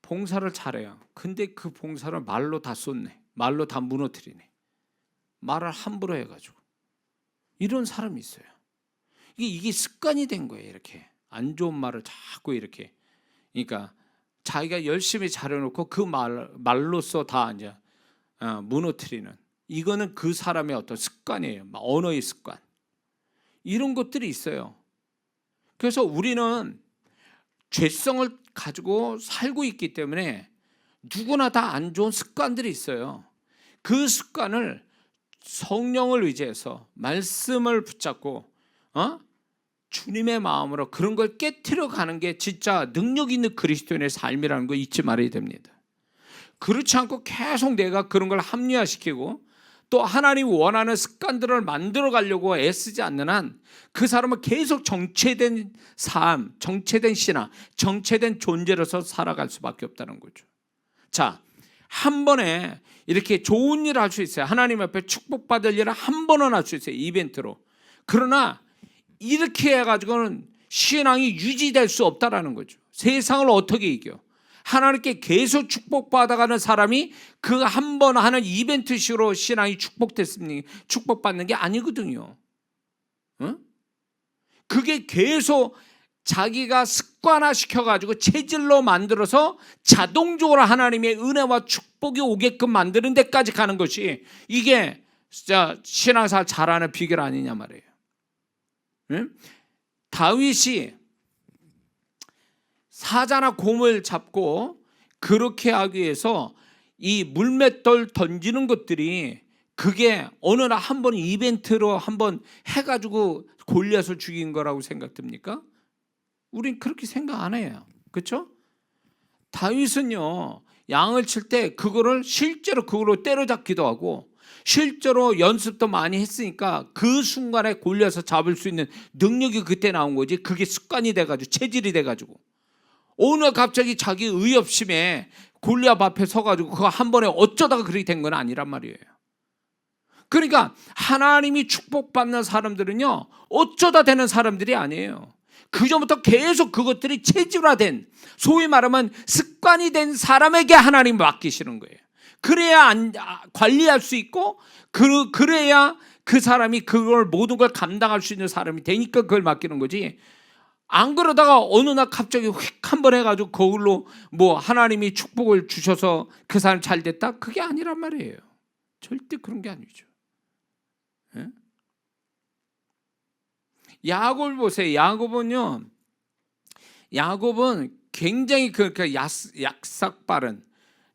봉사를 잘해요. 근데 그 봉사를 말로 다 쏟네. 말로 다 무너뜨리네. 말을 함부로 해가지고. 이런 사람이 있어요. 이게 습관이 된 거예요. 이렇게 안 좋은 말을 자꾸 이렇게. 그러니까 자기가 열심히 잘해놓고 그 말로써 다 이제 무너뜨리는. 이거는 그 사람의 어떤 습관이에요. 언어의 습관. 이런 것들이 있어요. 그래서 우리는 죄성을 가지고 살고 있기 때문에 누구나 다 안 좋은 습관들이 있어요. 그 습관을 성령을 의지해서 말씀을 붙잡고 주님의 마음으로 그런 걸 깨트려 가는 게 진짜 능력 있는 그리스도인의 삶이라는 거 잊지 말아야 됩니다. 그렇지 않고 계속 내가 그런 걸 합리화시키고 또 하나님이 원하는 습관들을 만들어 가려고 애쓰지 않는 한 그 사람은 계속 정체된 삶, 정체된 신앙, 정체된 존재로서 살아갈 수밖에 없다는 거죠. 자, 한 번에 이렇게 좋은 일을 할 수 있어요. 하나님 앞에 축복받을 일을 한 번은 할 수 있어요. 이벤트로. 그러나 이렇게 해가지고는 신앙이 유지될 수 없다라는 거죠. 세상을 어떻게 이겨? 하나님께 계속 축복받아가는 사람이 그 한 번 하는 이벤트식으로 신앙이 축복받는 게 아니거든요. 그게 계속 자기가 습관화 시켜가지고 체질로 만들어서 자동적으로 하나님의 은혜와 축복이 오게끔 만드는 데까지 가는 것이 이게 진짜 신앙생활 잘하는 비결 아니냐 말이에요. 다윗이 사자나 곰을 잡고 그렇게 하기 위해서 이 물맷돌 던지는 것들이 그게 어느 날 한 번 이벤트로 한번 해가지고 골리앗을 죽인 거라고 생각됩니까? 우린 그렇게 생각 안 해요. 그렇죠? 다윗은요, 양을 칠 때 그거를 실제로 그걸로 때려잡기도 하고 실제로 연습도 많이 했으니까 그 순간에 골리앗을 잡을 수 있는 능력이 그때 나온 거지. 그게 습관이 돼가지고 체질이 돼가지고 어느 날 갑자기 자기 의협심에 골리앗 앞에 서가지고 그거 한 번에 어쩌다가 그렇게 된 건 아니란 말이에요. 그러니까 하나님이 축복받는 사람들은요, 어쩌다 되는 사람들이 아니에요. 그전부터 계속 그것들이 체질화된, 소위 말하면 습관이 된 사람에게 하나님이 맡기시는 거예요. 그래야 관리할 수 있고 그래야 그 사람이 그걸 모든 걸 감당할 수 있는 사람이 되니까 그걸 맡기는 거지. 안 그러다가 어느 날 갑자기 휙 한번 해가지고 그걸로 뭐 하나님이 축복을 주셔서 그 사람 잘 됐다? 그게 아니란 말이에요. 절대 그런 게 아니죠. 예? 야곱을 보세요. 야곱은 굉장히 그렇게 약삭빠른,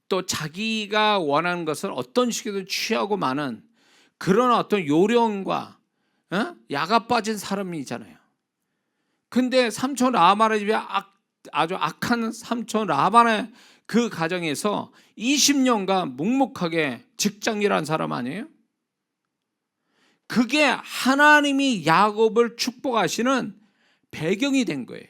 또 자기가 원하는 것을 어떤 식이든 취하고 마는 그런 어떤 요령과 야가 빠진 사람이잖아요. 근데 삼촌 라반의 집에 아주 악한 삼촌 라반의 그 가정에서 20년간 묵묵하게 직장일한 사람 아니에요? 그게 하나님이 야곱을 축복하시는 배경이 된 거예요.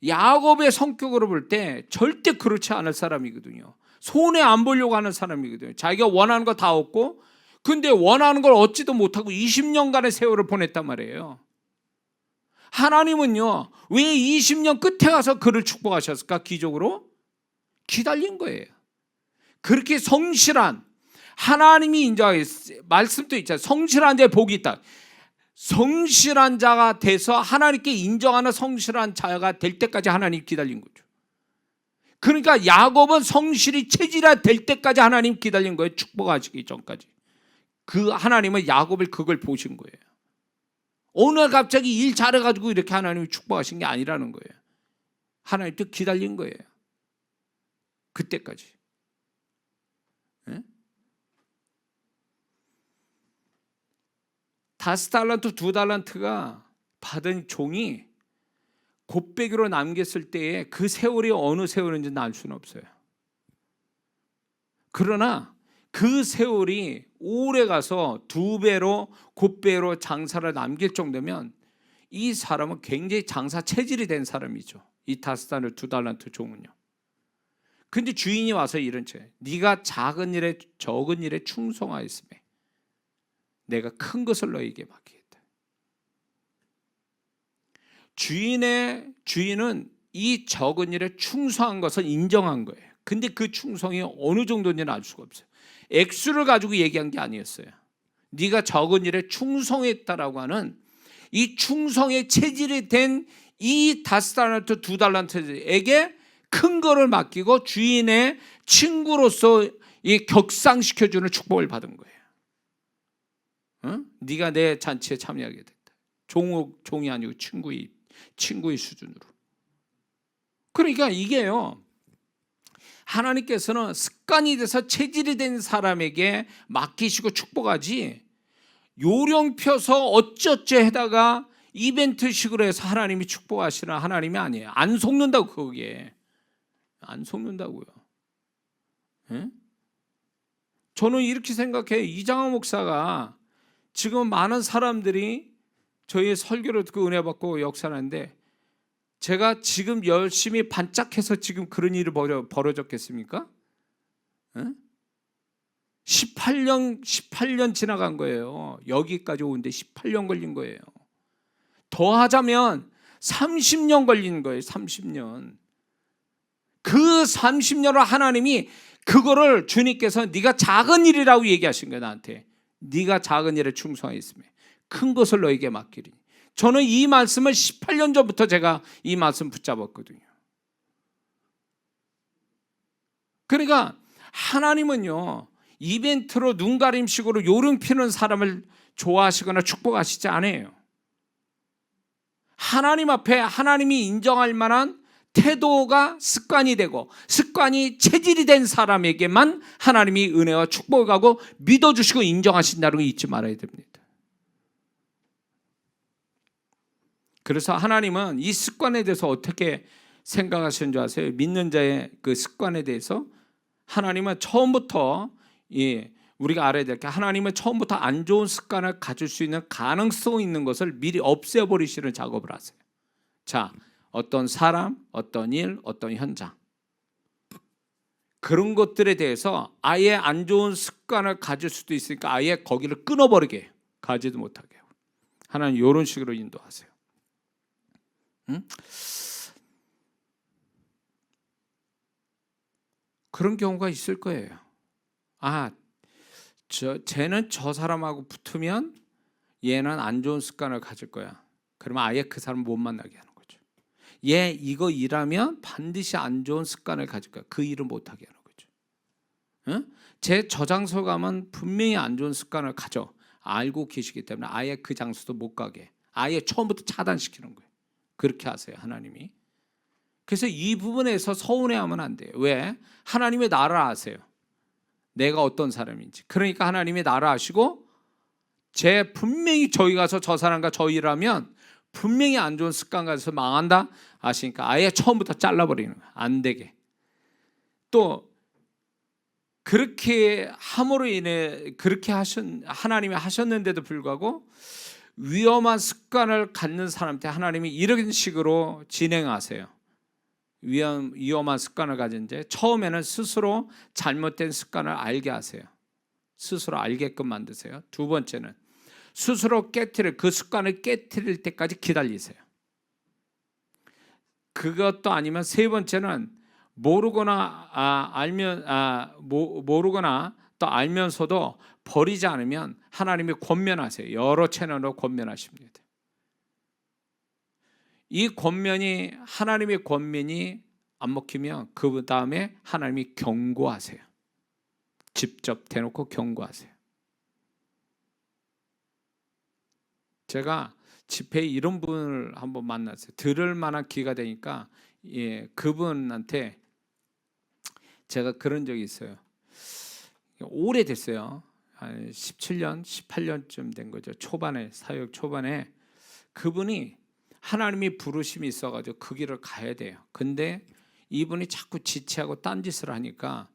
야곱의 성격으로 볼 때 절대 그렇지 않을 사람이거든요. 손해 안 보려고 하는 사람이거든요. 자기가 원하는 거 다 얻고, 근데 원하는 걸 얻지도 못하고 20년간의 세월을 보냈단 말이에요. 하나님은요, 왜 20년 끝에 가서 그를 축복하셨을까? 기적으로 기다린 거예요. 그렇게 성실한, 하나님이 이제 말씀도 있잖아요. 성실한 자의 복이 있다. 성실한 자가 돼서 하나님께 인정하는 성실한 자가 될 때까지 하나님 기다린 거죠. 그러니까 야곱은 성실이 체질화 될 때까지 하나님 기다린 거예요. 축복하시기 전까지. 그 하나님은 야곱을 그걸 보신 거예요. 어느 날 갑자기 일 잘해가지고 이렇게 하나님이 축복하신 게 아니라는 거예요. 하나님 또 기다린 거예요. 그때까지. 예? 5달란트, 2달란트가 받은 종이 곱배기로 남겼을 때에 그 세월이 어느 세월인지는 알 수는 없어요. 그러나 그 세월이 오래 가서 2배로 곱배로 장사를 남길 정도면 이 사람은 굉장히 장사 체질이 된 사람이죠. 이 5달란트, 2달란트 종은요. 근데 주인이 와서 이런 채, 네가 작은 일에 적은 일에 충성하였으며 내가 큰 것을 너에게 맡기겠다. 주인은 이 적은 일에 충성한 것을 인정한 거예요. 근데 그 충성이 어느 정도인지는 알 수가 없어요. 액수를 가지고 얘기한 게 아니었어요. 네가 적은 일에 충성했다라고 하는 이 충성의 체질이 된 이 5달란트, 2달란트에게 큰 거를 맡기고 주인의 친구로서 이 격상시켜주는 축복을 받은 거예요. 어? 네가 내 잔치에 참여하게 됐다. 종이 아니고 친구의 수준으로. 그러니까 이게요, 하나님께서는 습관이 돼서 체질이 된 사람에게 맡기시고 축복하지, 요령 펴서 어쩌쩌 해다가 이벤트식으로 해서 하나님이 축복하시는 하나님이 아니에요. 안 속는다고. 거기에 안 속는다고요. 예? 저는 이렇게 생각해요. 이장호 목사가 지금 많은 사람들이 저희의 설교를 듣고 은혜 받고 역사하는데, 제가 지금 열심히 반짝해서 지금 그런 일이 벌어졌겠습니까? 예? 18년 지나간 거예요. 여기까지 오는데 18년 걸린 거예요. 더 하자면 30년 걸린 거예요. 30년. 그 30년을 하나님이 그거를 주님께서 네가 작은 일이라고 얘기하신 거예요. 나한테. 네가 작은 일에 충성했으며 큰 것을 너에게 맡기리. 저는 이 말씀을 18년 전부터 제가 이 말씀 붙잡았거든요. 그러니까 하나님은요, 이벤트로 눈가림식으로 요령 피는 사람을 좋아하시거나 축복하시지 않아요. 하나님 앞에 하나님이 인정할 만한 태도가 습관이 되고 습관이 체질이 된 사람에게만 하나님이 은혜와 축복을 가고 믿어주시고 인정하신다는 거 잊지 말아야 됩니다. 그래서 하나님은 이 습관에 대해서 어떻게 생각하시는 줄 아세요? 믿는 자의 그 습관에 대해서 하나님은 처음부터, 우리가 알아야 될 게, 하나님은 처음부터 안 좋은 습관을 가질 수 있는 가능성 있는 것을 미리 없애버리시는 작업을 하세요. 자, 어떤 사람, 어떤 일, 어떤 현장, 그런 것들에 대해서 아예 안 좋은 습관을 가질 수도 있으니까 아예 거기를 끊어버리게 해요. 가지도 못하게 해요. 하나님 이런 식으로 인도하세요. 응? 그런 경우가 있을 거예요. 쟤는 저 사람하고 붙으면 얘는 안 좋은 습관을 가질 거야. 그러면 아예 그 사람 못 만나게 하는 거죠. 얘 이거 일하면 반드시 안 좋은 습관을 가질 거야. 그 일을 못 하게 하는 거죠. 응? 제 저 장소 가면 분명히 안 좋은 습관을 가져 알고 계시기 때문에 아예 그 장소도 못 가게, 아예 처음부터 차단시키는 거예요. 그렇게 하세요, 하나님이. 그래서 이 부분에서 서운해하면 안 돼요. 왜? 하나님의 나라를 아세요. 내가 어떤 사람인지. 그러니까 하나님의 나라 아시고, 분명히 저희 가서 저 사람과 저 일하면 분명히 안 좋은 습관 가서 망한다 아시니까 아예 처음부터 잘라버리는 거예요. 안 되게. 또 그렇게 함으로 인해 그렇게 하나님이 하셨는데도 불구하고 위험한 습관을 갖는 사람한테 하나님이 이런 식으로 진행하세요. 위험한 습관을 가진 자, 처음에는 스스로 잘못된 습관을 알게 하세요. 스스로 알게끔 만드세요. 두 번째는 스스로 그 습관을 깨트릴 때까지 기다리세요. 그것도 아니면 세 번째는 모르거나 또 알면서도 버리지 않으면 하나님이 권면하세요. 여러 채널로 권면하십니다. 이 하나님의 권면이 안 먹히면 그 다음에 하나님이 경고하세요. 직접 대놓고 경고하세요. 제가 집회에 이런 분을 한번 만났어요. 들을 만한 기회가 되니까 그분한테 제가 그런 적이 있어요. 오래됐어요. 한 17년, 18년쯤 된 거죠. 초반에, 사역 초반에 그분이 하나님이 부르심이 있어가지고 그 길을 가야 돼요. 근데 이분이 자꾸 지체하고 딴짓을 하니까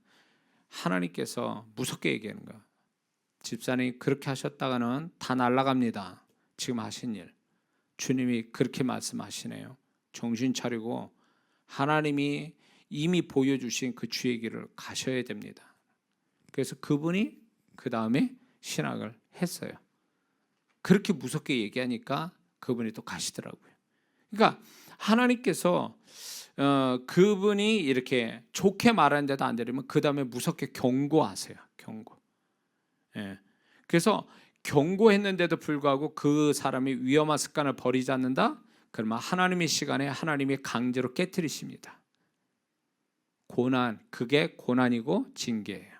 하나님께서 무섭게 얘기하는 거야. 집사님 그렇게 하셨다가는 다 날아갑니다. 지금 하신 일. 주님이 그렇게 말씀하시네요. 정신 차리고 하나님이 이미 보여주신 그 주의 길을 가셔야 됩니다. 그래서 그분이 그 다음에 신학을 했어요. 그렇게 무섭게 얘기하니까 그분이 또 가시더라고요. 그러니까 하나님께서 그분이 이렇게 좋게 말하는데도 안 들으면 그 다음에 무섭게 경고하세요. 경고. 그래서 경고했는데도 불구하고 그 사람이 위험한 습관을 버리지 않는다? 그러면 하나님의 시간에 하나님이 강제로 깨트리십니다. 고난, 그게 고난이고 징계예요.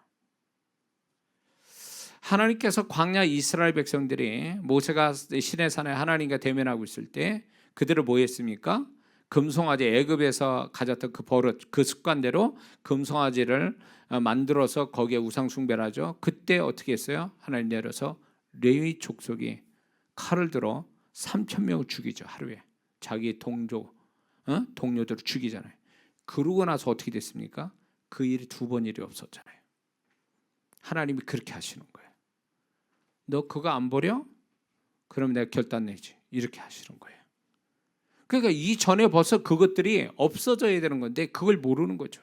하나님께서 광야 이스라엘 백성들이 모세가 시내산에 하나님과 대면하고 있을 때 그들을 뭐 했습니까? 금송아지, 애굽에서 가졌던 그 버릇, 그 습관대로 금송아지를 만들어서 거기에 우상 숭배를 하죠. 그때 어떻게 했어요? 하나님 내려서 레위 족속이 칼을 들어 3,000명을 죽이죠. 하루에. 자기 동료들을 죽이잖아요. 그러고 나서 어떻게 됐습니까? 그 일이 두 번 일이 없었잖아요. 하나님이 그렇게 하시는 거예요. 너 그거 안 버려? 그럼 내가 결단 내지. 이렇게 하시는 거예요. 그러니까 이전에 벌써 그것들이 없어져야 되는 건데 그걸 모르는 거죠.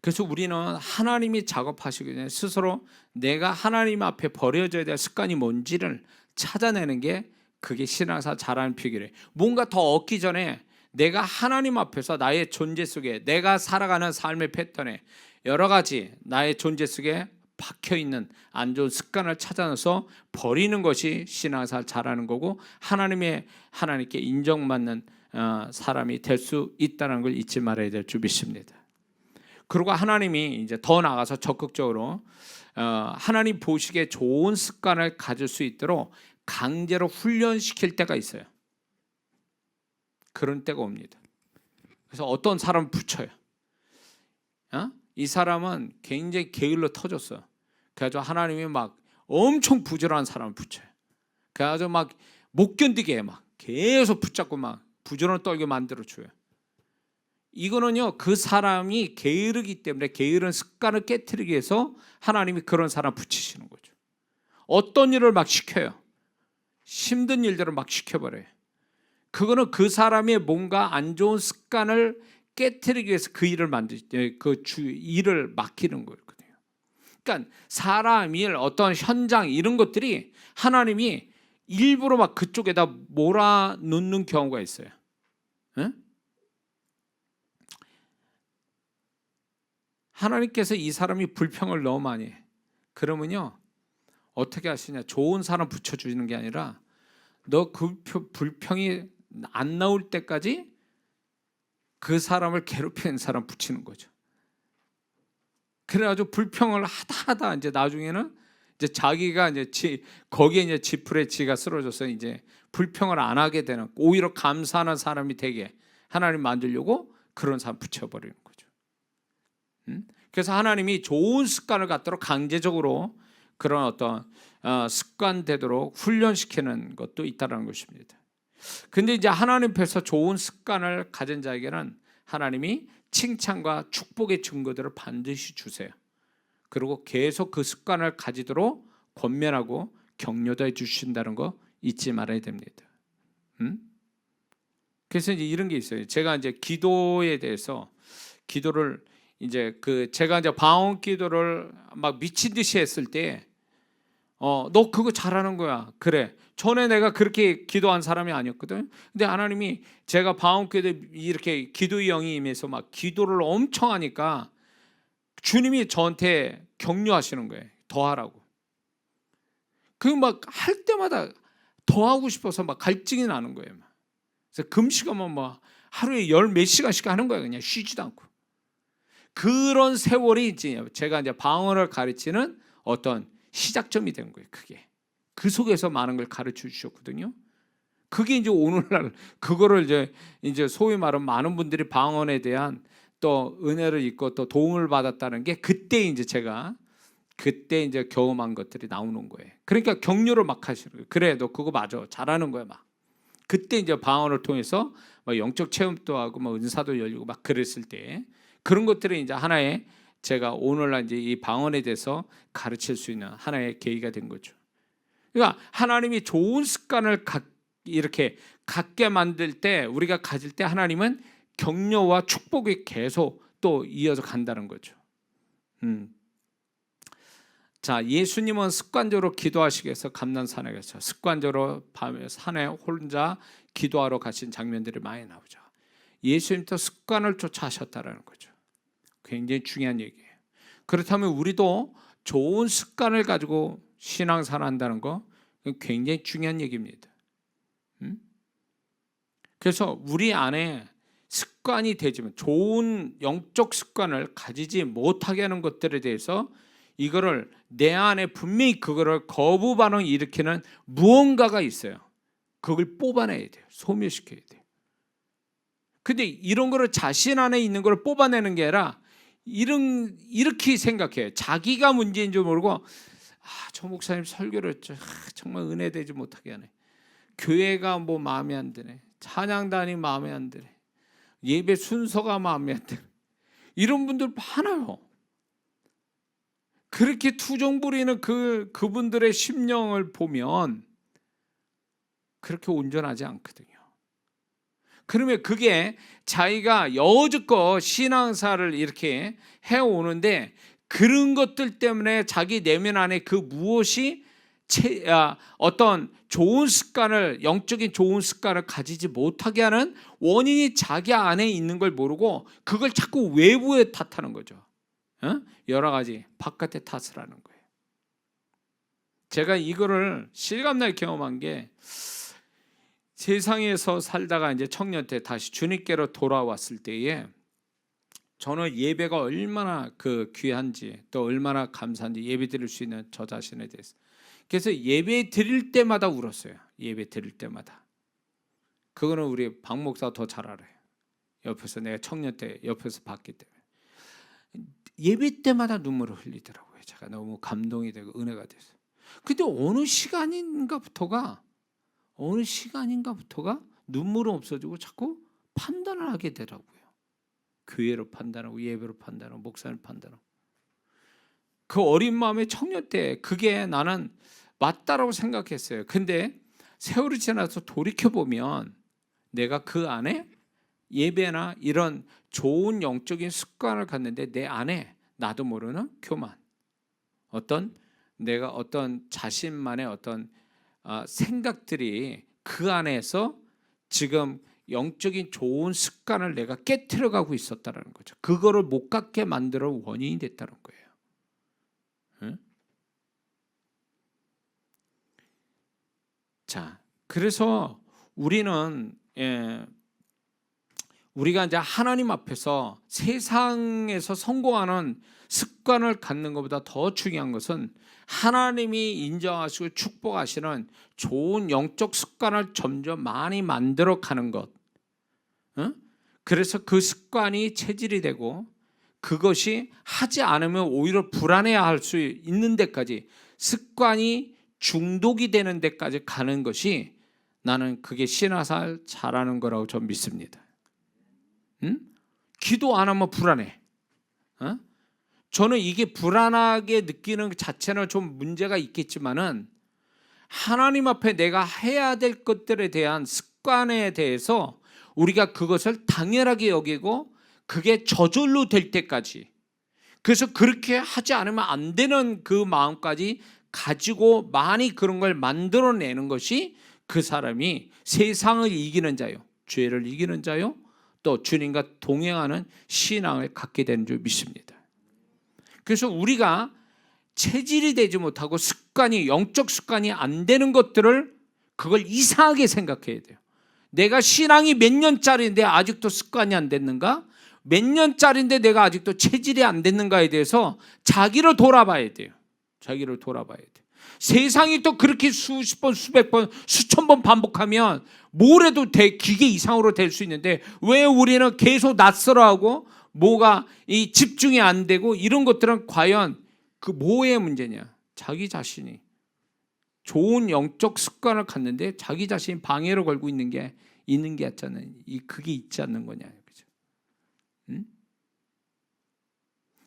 그래서 우리는 하나님이 작업하시기 전에 스스로 내가 하나님 앞에 버려져야 될 습관이 뭔지를 찾아내는 게 그게 신앙사 잘하는 비결이에요. 뭔가 더 얻기 전에 내가 하나님 앞에서 나의 존재 속에 내가 살아가는 삶의 패턴에 여러 가지 나의 존재 속에 박혀있는 안 좋은 습관을 찾아내서 버리는 것이 신앙사 잘하는 거고 하나님께 인정받는 사람이 될 수 있다는 걸 잊지 말아야 될 줄 믿습니다. 그리고 하나님이 이제 더 나아가서 적극적으로 하나님 보시기에 좋은 습관을 가질 수 있도록 강제로 훈련시킬 때가 있어요. 그런 때가 옵니다. 그래서 어떤 사람을 붙여요. 이 사람은 굉장히 게을러 터졌어요. 그래가지고 하나님이 막 엄청 부지런한 사람을 붙여요. 그래가지고 막 못 견디게 막 계속 붙잡고 막 부지런을 떨게 만들어줘요. 이거는요, 그 사람이 게으르기 때문에 게으른 습관을 깨트리기 위해서 하나님이 그런 사람 붙이시는 거죠. 어떤 일을 막 시켜요. 힘든 일들을 막 시켜버려요. 그거는 그 사람의 뭔가 안 좋은 습관을 깨트리기 위해서 그 일을 일을 맡기는 거거든요. 그러니까 사람 일, 어떤 현장 이런 것들이 하나님이 일부러 막 그쪽에다 몰아넣는 경우가 있어요. 응? 하나님께서 이 사람이 불평을 너무 많이 해. 그러면요 어떻게 하시냐, 좋은 사람 붙여주는 게 아니라 너 그 불평이 안 나올 때까지 그 사람을 괴롭히는 사람 붙이는 거죠. 그래가지고 불평을 하다 이제 나중에는 이제 자기가 이제 거기에 이제 지풀에 지가 쓰러져서 이제 불평을 안 하게 되는, 오히려 감사하는 사람이 되게 하나님 만들려고 그런 사람 붙여버리는 거죠. 그래서 하나님이 좋은 습관을 갖도록 강제적으로 그런 어떤 습관 되도록 훈련시키는 것도 있다는 것입니다. 근데 이제 하나님 앞에서 좋은 습관을 가진 자에게는 하나님이 칭찬과 축복의 증거들을 반드시 주세요. 그리고 계속 그 습관을 가지도록 권면하고 격려도 해주신다는 거 잊지 말아야 됩니다. 그래서 이제 이런 게 있어요. 제가 이제 기도에 대해서 기도를 이제 제가 이제 방언 기도를 막 미친 듯이 했을 때 너 그거 잘하는 거야. 그래. 전에 내가 그렇게 기도한 사람이 아니었거든. 근데 하나님이 제가 방언 기도 이렇게 기도의 영이 임해서 막 기도를 엄청 하니까 주님이 저한테 격려하시는 거예요. 더 하라고. 그 막 할 때마다 더 하고 싶어서 막 갈증이 나는 거예요. 그래서 금식하면 막 하루에 몇 시간씩 하는 거예요. 그냥 쉬지도 않고. 그런 세월이 이제 제가 이제 방언을 가르치는 어떤 시작점이 된 거예요. 그게 그 속에서 많은 걸 가르쳐 주셨거든요. 그게 이제 오늘날 그거를 이제 소위 말하면 많은 분들이 방언에 대한 또 은혜를 입고 또 도움을 받았다는 게 그때 이제 경험한 것들이 나오는 거예요. 그러니까 격려를 막 하시는 거예요. 그래, 너 그거 맞아, 잘하는 거야 막. 그때 이제 방언을 통해서 막 영적 체험도 하고 막 은사도 열리고 막 그랬을 때 그런 것들이 이제 하나의 제가 오늘날 이제 이 방언에 대해서 가르칠 수 있는 하나의 계기가 된 거죠. 그러니까 하나님이 좋은 습관을 이렇게 갖게 만들 때 우리가 가질 때 하나님은 격려와 축복이 계속 또 이어서 간다는 거죠. 자, 예수님은 습관적으로 기도하시기 위해서 감난산에 가서 습관적으로 밤에 산에 혼자 기도하러 가신 장면들이 많이 나오죠. 예수님도 습관을 쫓아 하셨다는 거죠. 굉장히 중요한 얘기예요. 그렇다면 우리도 좋은 습관을 가지고 신앙생활 한다는 거 굉장히 중요한 얘기입니다. 그래서 우리 안에 습관이 되지만 좋은 영적 습관을 가지지 못하게 하는 것들에 대해서 이거를 내 안에 분명히 그거를 거부 반응을 일으키는 무언가가 있어요. 그걸 뽑아내야 돼요. 소멸시켜야 돼요. 근데 이런 거를 자신 안에 있는 걸 뽑아내는 게 아니라 이렇게 생각해요. 자기가 문제인 줄 모르고 저 목사님 설교를 정말 은혜되지 못하게 하네. 교회가 뭐 마음에 안 드네. 찬양단이 마음에 안 드네. 예배 순서가 마음에 안 드네. 이런 분들 많아요. 그렇게 투정 부리는 그분들의 심령을 보면 그렇게 온전하지 않거든요. 그러면 그게 자기가 여지껏 신앙사를 이렇게 해오는데 그런 것들 때문에 자기 내면 안에 그 무엇이 어떤 좋은 습관을 영적인 좋은 습관을 가지지 못하게 하는 원인이 자기 안에 있는 걸 모르고 그걸 자꾸 외부에 탓하는 거죠. 여러 가지 바깥에 탓을 하는 거예요. 제가 이거를 실감나게 경험한 게 세상에서 살다가 이제 청년 때 다시 주님께로 돌아왔을 때에 저는 예배가 얼마나 귀한지 또 얼마나 감사한지 예배 드릴 수 있는 저 자신에 대해서 그래서 예배 드릴 때마다 울었어요. 예배 드릴 때마다. 그거는 우리 박 목사가 더 잘 알아요. 옆에서 내가 청년 때 옆에서 봤기 때문에 예배 때마다 눈물을 흘리더라고요. 제가 너무 감동이 되고 은혜가 돼서. 근데 어느 시간인가부터가 눈물은 없어지고 자꾸 판단을 하게 되더라고요. 교회로 판단하고 예배로 판단하고 목사를 판단하고. 그 어린 마음의 청년 때 그게 나는 맞다라고 생각했어요. 근데 세월이 지나서 돌이켜보면 내가 그 안에 예배나 이런 좋은 영적인 습관을 갖는데 내 안에 나도 모르는 교만, 내가 어떤 자신만의 어떤 생각들이 그 안에서 지금 영적인 좋은 습관을 내가 깨트려가고 있었다는 거죠. 그거를 못 갖게 만들어 원인이 됐다는 거예요. 응? 자, 그래서 우리는 우리가 이제 하나님 앞에서 세상에서 성공하는 습관을 갖는 것보다 더 중요한 것은 하나님이 인정하시고 축복하시는 좋은 영적 습관을 점점 많이 만들어 가는 것. 그래서 그 습관이 체질이 되고 그것이 하지 않으면 오히려 불안해할 수 있는 데까지 습관이 중독이 되는 데까지 가는 것이 나는 그게 신앙생활 잘하는 거라고 전 믿습니다. 기도 안 하면 불안해. 저는 이게 불안하게 느끼는 자체는 좀 문제가 있겠지만은 하나님 앞에 내가 해야 될 것들에 대한 습관에 대해서 우리가 그것을 당연하게 여기고 그게 저절로 될 때까지, 그래서 그렇게 하지 않으면 안 되는 그 마음까지 가지고 많이 그런 걸 만들어내는 것이 그 사람이 세상을 이기는 자요, 죄를 이기는 자요, 또 주님과 동행하는 신앙을 갖게 되는 줄 믿습니다. 그래서 우리가 체질이 되지 못하고 습관이, 영적 습관이 안 되는 것들을 그걸 이상하게 생각해야 돼요. 내가 신앙이 몇 년짜리인데 아직도 습관이 안 됐는가? 몇 년짜리인데 내가 아직도 체질이 안 됐는가에 대해서 자기를 돌아봐야 돼요. 자기를 돌아봐야 돼요. 세상이 또 그렇게 수십 번, 수백 번, 수천 번 반복하면 뭘 해도 기계 이상으로 될 수 있는데 왜 우리는 계속 낯설어하고 뭐가 이 집중이 안 되고 이런 것들은 과연 그 뭐의 문제냐? 자기 자신이 좋은 영적 습관을 갖는데 자기 자신이 방해를 걸고 있는 게 있잖아요. 그게 있지 않는 거냐, 그죠?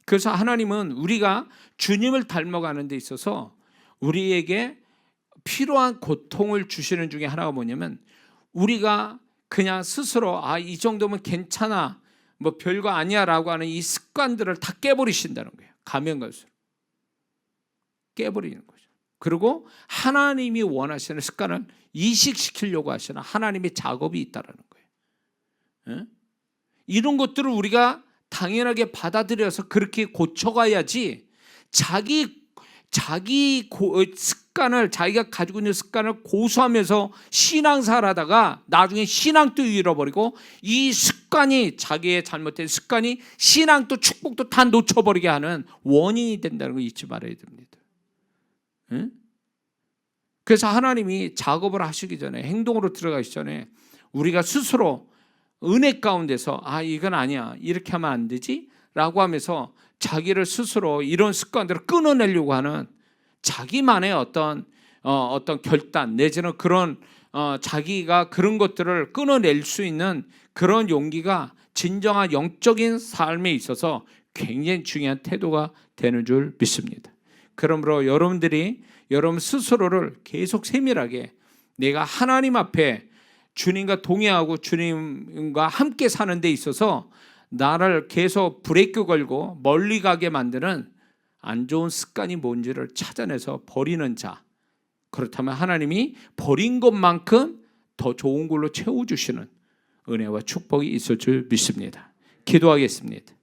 그래서 하나님은 우리가 주님을 닮아가는 데 있어서 우리에게 필요한 고통을 주시는 중에 하나가 뭐냐면 우리가 그냥 스스로 이 정도면 괜찮아, 뭐 별거 아니야라고 하는 이 습관들을 다 깨버리신다는 거예요. 가면 갈수록 깨버리는 거죠. 그리고 하나님이 원하시는 습관을 이식시키려고 하시는 하나님의 작업이 있다라는 거예요. 이런 것들을 우리가 당연하게 받아들여서 그렇게 고쳐가야지 자기 습관을, 자기가 가지고 있는 습관을 고수하면서 신앙생활 하다가 나중에 신앙도 잃어버리고 이 습관이, 자기의 잘못된 습관이 신앙도 축복도 다 놓쳐버리게 하는 원인이 된다는 걸 잊지 말아야 됩니다. 그래서 하나님이 작업을 하시기 전에, 행동으로 들어가기 전에 우리가 스스로 은혜 가운데서 이건 아니야, 이렇게 하면 안 되지 라고 하면서 자기를 스스로 이런 습관들을 끊어내려고 하는 자기만의 어떤 결단 내지는 그런 자기가 그런 것들을 끊어낼 수 있는 그런 용기가 진정한 영적인 삶에 있어서 굉장히 중요한 태도가 되는 줄 믿습니다. 그러므로 여러분들이 여러분 스스로를 계속 세밀하게 내가 하나님 앞에 주님과 동행하고 주님과 함께 사는 데 있어서 나를 계속 브레이크 걸고 멀리 가게 만드는 안 좋은 습관이 뭔지를 찾아내서 버리는 자, 그렇다면 하나님이 버린 것만큼 더 좋은 걸로 채워주시는 은혜와 축복이 있을 줄 믿습니다. 기도하겠습니다.